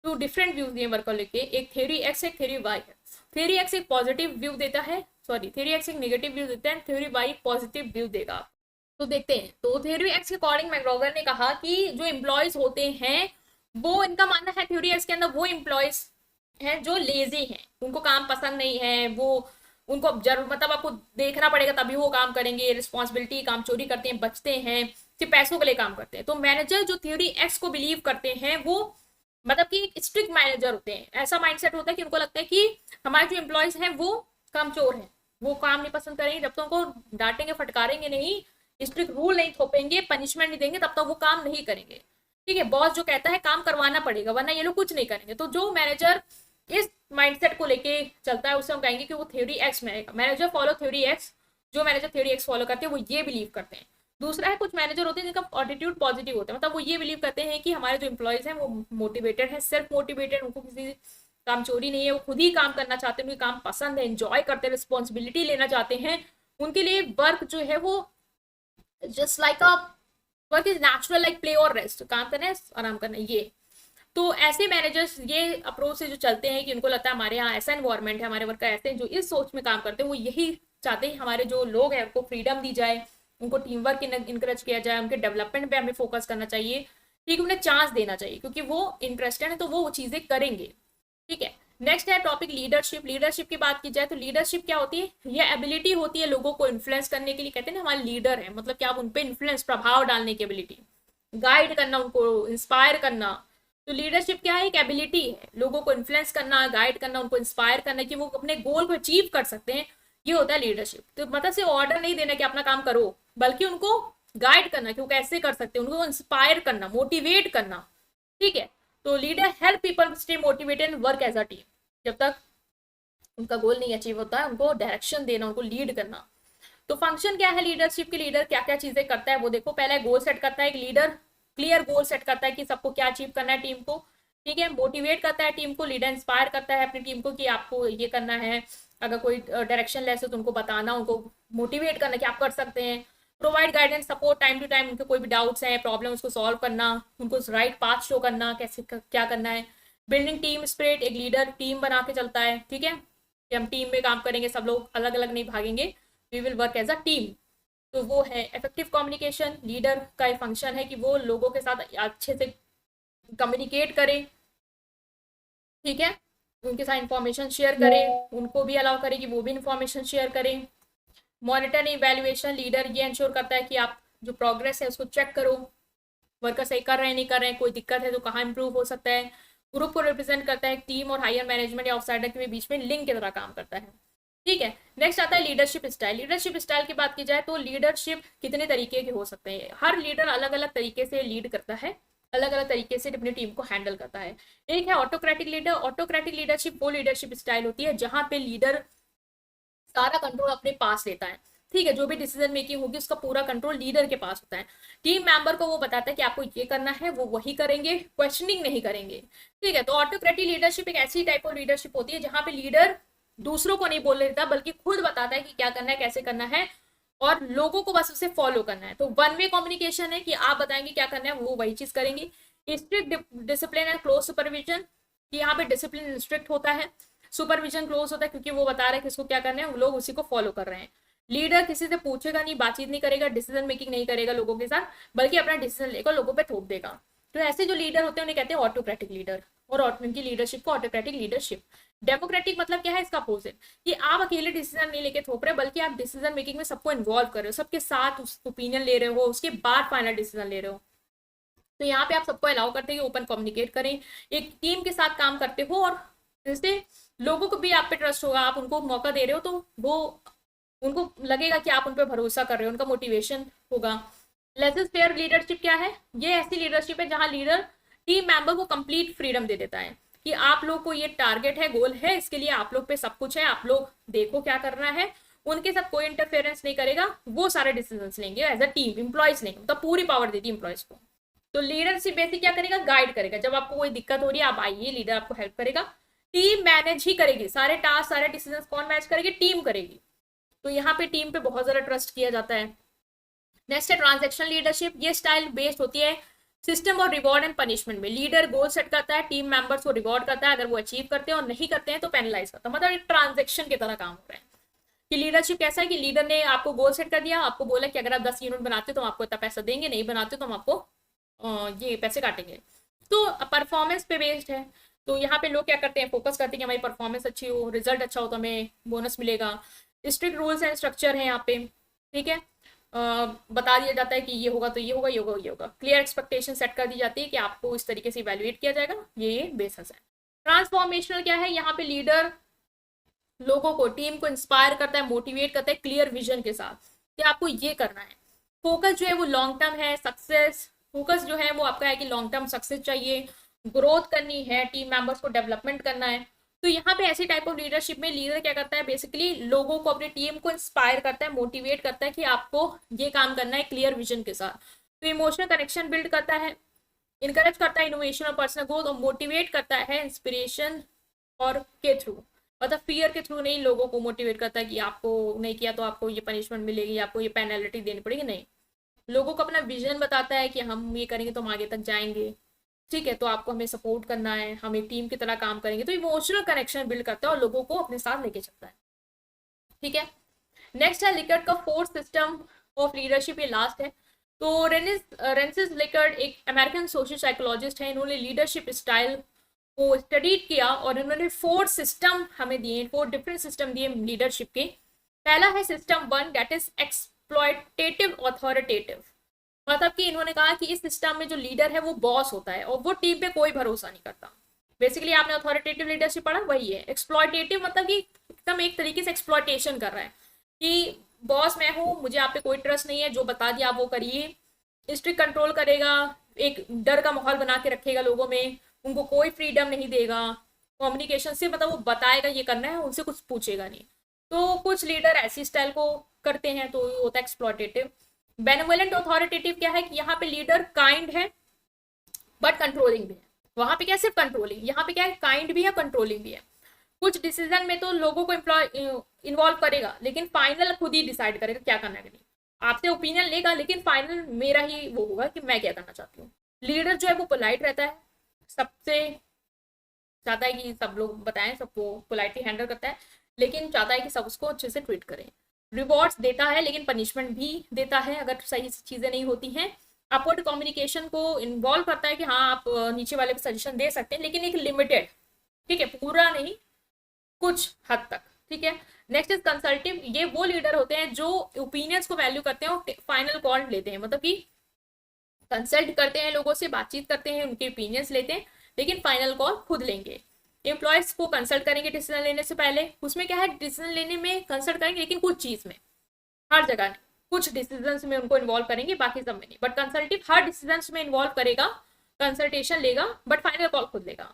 टू डिफरेंट व्यूज दिए वर्कर लेके, एक थ्योरी एक्स एक थ्योरी वाई है। थ्योरी एक्स एक पॉजिटिव व्यू देता है, सॉरी थ्योरी एक्स एक नेगेटिव व्यू देता है, थ्योरी वाई पॉजिटिव व्यू देगा। तो देखते हैं, तो थ्योरी एक्स के अकॉर्डिंग मैकडॉगर ने कहा कि जो एम्प्लॉयज होते हैं, वो इनका मानना है थ्योरी एक्स के अंदर वो एम्प्लॉयज हैं जो लेजी हैं, उनको काम पसंद नहीं है, वो उनको जरूर मतलब आपको देखना पड़ेगा तभी वो काम करेंगे, रिस्पॉन्सिबिलिटी, काम चोरी करते हैं, बचते हैं, सिर्फ पैसों के लिए काम करते हैं। तो मैनेजर जो थ्योरी एक्स को बिलीव करते हैं वो मतलब कि स्ट्रिक्ट मैनेजर होते हैं, ऐसा माइंडसेट होता है कि उनको लगता है कि हमारे जो एम्प्लॉयज हैं वो कामचोर हैं, वो काम नहीं पसंद करेंगे, जब तक उनको डांटेंगे फटकारेंगे नहीं, स्ट्रिक्ट रूल नहीं थोपेंगे, पनिशमेंट नहीं देंगे, तब तक वो काम नहीं करेंगे। ठीक है, बॉस जो कहता है काम करवाना पड़ेगा वरना ये लोग कुछ नहीं करेंगे। तो जो मैनेजर इस माइंडसेट को लेके चलता है उसे हम कहेंगे कि वो थ्योरी एक्स में आएगा। मैनेजर फॉलो थ्योरी एक्स, जो मैनेजर थ्योरी एक्स फॉलो करते हैं वो ये बिलीव करते हैं। दूसरा है कुछ मैनेजर होते हैं जिनका एटीट्यूड पॉजिटिव होता है, मतलब वो ये बिलीव करते हैं कि हमारे जो एम्प्लॉयज हैं वो मोटिवेटेड है, सेल्फ मोटिवेटेड, उनको किसी काम चोरी नहीं है, वो खुद ही काम करना चाहते हैं, उन्हें काम पसंद है, एंजॉय करते हैं, रिस्पॉन्सिबिलिटी लेना चाहते हैं, उनके लिए वर्क जो है वो just like a work is natural, like play और रेस्ट, काम करना है आराम करना है ये। तो ऐसे मैनेजर्स ये अप्रोच से जो चलते हैं कि उनको लगता है हमारे यहाँ ऐसा इन्वायरमेंट है, हमारे वर्कर ऐसे हैं जो इस सोच में काम करते हैं, वो यही चाहते हैं हमारे जो लोग हैं उनको फ्रीडम दी जाए, उनको टीम वर्क इनकरेज किया जाए, उनके डेवलपमेंट पे हमें फोकस करना चाहिए, ठीक है, उन्हें चांस देना चाहिए क्योंकि वो इंटरेस्टेड है तो वो चीजें करेंगे। ठीक है, नेक्स्ट है टॉपिक लीडरशिप। लीडरशिप की बात की जाए तो लीडरशिप क्या होती है, ये एबिलिटी होती है लोगों को इन्फ्लुएंस करने के लिए, कहते हैं ना हमारे लीडर है, मतलब कि आप उन पर इन्फ्लुएंस प्रभाव डालने की एबिलिटी, गाइड करना, उनको इंस्पायर करना। तो लीडरशिप क्या है, एक एबिलिटी है लोगों को इन्फ्लुएंस करना, गाइड करना, उनको इंस्पायर करना कि वो अपने गोल को अचीव कर सकते हैं, ये होता है लीडरशिप। तो मतलब से ऑर्डर नहीं देना कि अपना काम करो, बल्कि उनको गाइड करना कि वो कैसे कर सकते हैं, उनको इंस्पायर करना, मोटिवेट करना। ठीक है, तो leader help people stay motivated and work as a team. जब तक उनका गोल नहीं अचीव होता है, उनको डायरेक्शन देना, उनको लीड करना। तो फंक्शन क्या है लीडरशिप की, लीडर क्या क्या चीजें करता है वो देखो। पहले गोल सेट करता है, एक लीडर क्लियर गोल सेट करता है कि सबको क्या अचीव करना है टीम को। ठीक है, मोटिवेट करता है टीम को, लीडर इंस्पायर करता है अपनी टीम को कि आपको ये करना है। अगर कोई डायरेक्शन लेस है तो उनको बताना, उनको मोटिवेट करना कि आप कर सकते हैं। Provide guidance support time to time, उनके कोई भी डाउट्स हैं प्रॉब्लम उसको सॉल्व करना, उनको राइट पाथ शो करना कैसे क्या करना है। बिल्डिंग टीम स्पिरिट, एक लीडर टीम बना के चलता है। ठीक है, कि हम टीम में काम करेंगे, सब लोग अलग अलग नहीं भागेंगे, we will work as a team. तो वो है इफेक्टिव कम्युनिकेशन, लीडर का एक फंक्शन है कि वो लोगों के साथ अच्छे से कम्युनिकेट करे। ठीक है, उनके साथ इंफॉर्मेशन शेयर करें, उनको भी अलाउ करें कि वो भी इंफॉर्मेशन शेयर करें। मॉनिटर इवेल्युएशन, लीडर ये इंश्योर करता है कि आप जो प्रोग्रेस है उसको चेक करो, वर्कर सही कर रहे हैं नहीं कर रहे हैं, कोई दिक्कत है तो कहाँ इंप्रूव हो सकता है। ग्रुप को रिप्रेजेंट करता है, टीम और हायर मैनेजमेंट या आउटसाइडर के बीच में लिंक की तरह काम करता है। ठीक है, नेक्स्ट आता है लीडरशिप स्टाइल। लीडरशिप स्टाइल की बात की जाए तो लीडरशिप कितने तरीके के हो सकते हैं, हर लीडर अलग अलग तरीके से लीड करता है, अलग अलग तरीके से अपनी टीम को हैंडल करता है। एक है ऑटोक्रेटिक लीडर। ऑटोक्रेटिक लीडरशिप वो लीडरशिप स्टाइल होती है जहां पे लीडर सारा कंट्रोल अपने पास लेता है। ठीक है, जो भी डिसीजन मेकिंग होगी उसका पूरा कंट्रोल लीडर के पास होता है। टीम मेंबर को वो बताता है कि आपको ये करना है, वो वही करेंगे, क्वेश्चनिंग नहीं करेंगे। ठीक है, तो ऑटोक्रेटिक लीडरशिप एक ऐसी टाइप ऑफ लीडरशिप होती है जहां पे लीडर दूसरों को नहीं बोल देता बल्कि खुद बताता है कि क्या करना है, कैसे करना है, और लोगों को बस उसे फॉलो करना है। तो वन वे कम्युनिकेशन है कि आप बताएंगे क्या करना है, वो वही चीज करेंगी। Strict discipline and close supervision, कि यहाँ पे डिसिप्लिन स्ट्रिक्ट होता है, सुपरविजन क्लोज होता है, क्योंकि वो बता रहे हैं किसको क्या करना है, लोग उसी को फॉलो कर रहे हैं। लीडर किसी से पूछेगा नहीं, बातचीत नहीं करेगा, डिसीजन मेकिंग नहीं करेगा लोगों के साथ, बल्कि अपना डिसीजन लेकर लोगों पे थोप देगा। तो ऐसे जो लीडर होते हैं उन्हें कहते हैं ऑटोक्रेटिक लीडर, और उनकी लीडरशिप को ऑटोक्रेटिक लीडरशिप। डेमोक्रेटिक मतलब क्या है, इसका अपोजिट, कि आप अकेले डिसीजन नहीं लेके थोप रहे, बल्कि आप डिसीजन मेकिंग में सबको इन्वॉल्व कर रहे हो, सबके साथ उस ओपिनियन ले रहे हो, उसके बाद फाइनल डिसीजन ले रहे हो। तो यहाँ पे आप सबको अलाउ करते हैं कि ओपन कम्युनिकेट करें, एक टीम के साथ काम करते हो, और जैसे लोगों को भी आप पे ट्रस्ट होगा, आप उनको मौका दे रहे हो तो वो उनको लगेगा कि आप उन पर भरोसा कर रहे हो, उनका मोटिवेशन होगा। लेसेस फेयर लीडरशिप क्या है, ये ऐसी लीडरशिप है जहां लीडर टीम मेंबर को कंप्लीट फ्रीडम दे देता है कि आप लोग को ये टारगेट है, गोल है, इसके लिए आप लोग पे सब कुछ है, आप लोग देखो क्या करना है। उनके साथ कोई इंटरफेरेंस नहीं करेगा, वो सारे डिसीजन लेंगे एज अ टीम, इंप्लॉयज लेंगे, मतलब पूरी पावर देती है इंप्लॉयज को। तो लीडरशिप बेसिक क्या करेगा, गाइड करेगा, जब आपको कोई दिक्कत हो रही है आप आइए, लीडर आपको हेल्प करेगा। टीम मैनेज ही करेगी, सारे टास्क सारे डिसीजन कौन मैनेज करेगी, टीम करेगी। तो यहाँ पे टीम पे बहुत ज्यादा ट्रस्ट किया जाता है। नेक्स्ट है ट्रांजेक्शन लीडरशिप, ये स्टाइल बेस्ड होती है सिस्टम और रिवॉर्ड एंड पनिशमेंट में। लीडर गोल सेट करता है, टीम मेंबर्स को रिवॉर्ड करता है अगर वो अचीव करते हैं, और नहीं करते हैं तो पेनलाइज करता है, मतलब एक ट्रांजेक्शन की तरह काम हो रहा है। कि लीडरशिप कैसा है कि लीडर ने आपको गोल सेट कर दिया, आपको बोला कि अगर आप 10 यूनिट बनाते हो तो हम आपको इतना पैसा देंगे, नहीं बनाते तो हम आपको ये पैसे काटेंगे। तो परफॉर्मेंस पे बेस्ड है। तो यहाँ पे लोग क्या करते हैं, फोकस करते हैं कि हमारी परफॉर्मेंस अच्छी हो, रिजल्ट अच्छा हो तो हमें बोनस मिलेगा। स्ट्रिक्ट रूल्स एंड स्ट्रक्चर है यहाँ पे। ठीक है, बता दिया जाता है कि ये होगा तो ये होगा, ये होगा ये होगा। क्लियर एक्सपेक्टेशन सेट कर दी जाती है कि आपको इस तरीके से इवेल्युएट किया जाएगा, ये बेसिस है। ट्रांसफॉर्मेशनल क्या है, यहाँ पे लीडर लोगों को, टीम को इंस्पायर करता है, मोटिवेट करता है क्लियर विजन के साथ कि आपको ये करना है। फोकस जो है वो लॉन्ग टर्म है, सक्सेस फोकस जो है वो आपका है कि लॉन्ग टर्म सक्सेस चाहिए, ग्रोथ करनी है, टीम मेंबर्स को डेवलपमेंट करना है। तो यहाँ पे ऐसी टाइप ऑफ लीडरशिप में लीडर क्या करता है, बेसिकली लोगों को, अपनी टीम को इंस्पायर करता है, मोटिवेट करता है कि आपको ये काम करना है क्लियर विजन के साथ। तो इमोशनल कनेक्शन बिल्ड करता है, इनकरेज करता है इनोवेशन और पर्सनल ग्रोथ, और मोटिवेट करता है इंस्पिरेशन और के थ्रू, मतलब फियर के थ्रू नहीं, लोगों को मोटिवेट करता है कि आपको नहीं किया तो आपको ये पनिशमेंट मिलेगी, आपको ये पेनल्टी देनी पड़ेगी, नहीं, लोगों को अपना विजन बताता है कि हम ये करेंगे तो हम आगे तक जाएंगे। ठीक है, तो आपको हमें सपोर्ट करना है, हम एक टीम की तरह काम करेंगे। तो इमोशनल कनेक्शन बिल्ड करता है और लोगों को अपने साथ लेके चलता है। ठीक है, नेक्स्ट है लिकर्ट का फोर्थ सिस्टम ऑफ लीडरशिप, ये लास्ट है। तो रेंसिस लिकर्ट एक अमेरिकन सोशल साइकोलॉजिस्ट है, इन्होंने लीडरशिप स्टाइल को स्टडीड किया और इन्होंने 4 सिस्टम हमें दिए, 4 डिफरेंट सिस्टम दिए लीडरशिप के। पहला है system 1, that is exploitative authoritative, मतलब कि इन्होंने कहा कि इस सिस्टम में जो लीडर है वो बॉस होता है और वो टीम पे कोई भरोसा नहीं करता। बेसिकली आपने अथॉरिटेटिव लीडरशिप पढ़ा, वही है। एक्सप्लॉयटेटिव मतलब कि एकदम एक तरीके से एक्सप्लॉयटेशन कर रहा है कि बॉस मैं हूँ, मुझे आप पे कोई ट्रस्ट नहीं है, जो बता दिया आप वो करिए। स्ट्रिक्ट कंट्रोल करेगा, एक डर का माहौल बना के रखेगा लोगों में, उनको कोई फ्रीडम नहीं देगा। कम्युनिकेशन से मतलब वो बताएगा ये करना है, उनसे कुछ पूछेगा नहीं। तो कुछ लीडर ऐसी स्टाइल को करते हैं, तो ये होता है एक्सप्लॉटेटिव। बेनेवोलेंट अथॉरिटेटिव क्या है कि यहाँ पे लीडर काइंड है बट कंट्रोलिंग भी है। वहां पे क्या है सिर्फ कंट्रोलिंग, यहाँ पे क्या है काइंड भी है कंट्रोलिंग भी है। कुछ डिसीजन में तो लोगों को इन्वॉल्व करेगा, लेकिन फाइनल खुद ही डिसाइड करेगा क्या करना है नहीं। आपसे ओपिनियन लेगा लेकिन फाइनल मेरा ही वो होगा कि मैं क्या करना चाहती हूँ। लीडर जो है वो पोलाइट रहता है, सबसे चाहता है कि सब लोग बताएं, सबको पोलाइटली हैंडल करता है, लेकिन चाहता है कि सब उसको अच्छे से ट्रीट करें। रिवॉर्ड्स देता है लेकिन पनिशमेंट भी देता है अगर सही चीजें नहीं होती हैं। अपवर्ड कम्युनिकेशन को इन्वॉल्व करता है कि हाँ आप नीचे वाले को सजेशन दे सकते हैं, लेकिन एक लिमिटेड, ठीक है, पूरा नहीं, कुछ हद तक, ठीक है। Next is consultative. ये वो लीडर होते हैं जो ओपिनियंस को वैल्यू करते हैं और फाइनल कॉल लेते हैं, मतलब कि कंसल्ट करते हैं लोगों से, बातचीत करते हैं, उनके ओपिनियंस लेते हैं, लेकिन फाइनल कॉल खुद लेंगे। एम्प्लॉयज को कंसल्ट करेंगे डिसीजन लेने से पहले। उसमें क्या है, डिसीजन लेने में कंसल्ट करेंगे लेकिन कुछ चीज में, हर जगह नहीं, कुछ डिसीजन में उनको इन्वॉल्व करेंगे, बाकी सब में नहीं। बट कंसल्टिव हर डिसीजन में इन्वॉल्व करेगा, कंसल्टेशन लेगा, बट फाइनल कॉल खुद लेगा।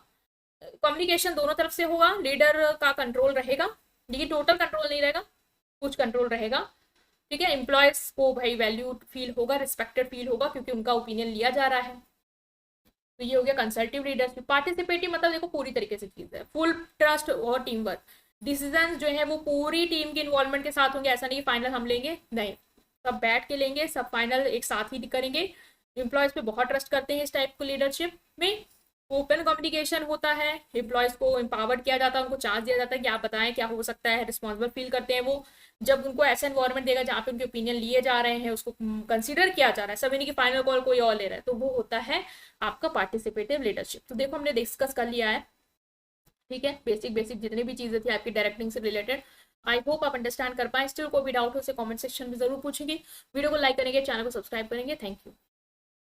कम्युनिकेशन दोनों तरफ से होगा, लीडर का कंट्रोल रहेगा लेकिन टोटल कंट्रोल नहीं रहेगा, कुछ कंट्रोल रहेगा, ठीक है। एम्प्लॉयज को भाई वैल्यू फील होगा, रिस्पेक्टेड फील होगा, क्योंकि उनका ओपिनियन लिया जा रहा है। तो ये हो गया कंसल्टिव लीडरशिप। पार्टिसिपेटिव मतलब देखो पूरी तरीके से चीज है, फुल ट्रस्ट और टीम वर्क। डिसीजन जो है वो पूरी टीम के इन्वॉल्वमेंट के साथ होंगे, ऐसा नहीं फाइनल हम लेंगे, नहीं, सब बैठ के लेंगे, सब फाइनल एक साथ ही करेंगे। एम्प्लॉयज पे बहुत ट्रस्ट करते हैं इस टाइप को लीडरशिप में। ओपन कम्युनिकेशन होता है, एम्प्लॉयज को एम्पावर्ड किया जाता है, उनको चांस दिया जाता है कि आप बताएं क्या हो सकता है, रिस्पॉन्सिबल फील करते हैं वो जब उनको ऐसा एनवायरनमेंट देगा जहाँ पे उनके ओपिनियन लिए जा रहे हैं, उसको कंसीडर किया जा रहा है, सब इन्हीं की फाइनल कॉल कोई और ले रहा है, तो वो होता है आपका पार्टिसिपेटिव लीडरशिप। तो देखो हमने डिस्कस कर लिया है, ठीक है, बेसिक बेसिक जितनी भी चीजें थी आपकी डायरेक्टिंग से रिलेटेड। आई होप आप अंडरस्टैंड कर पाए। स्टिल कोई भी डाउट हो उसे कमेंट सेक्शन में जरूर पूछेंगे। वीडियो को लाइक करेंगे, चैनल को सब्सक्राइब करेंगे। Thank you.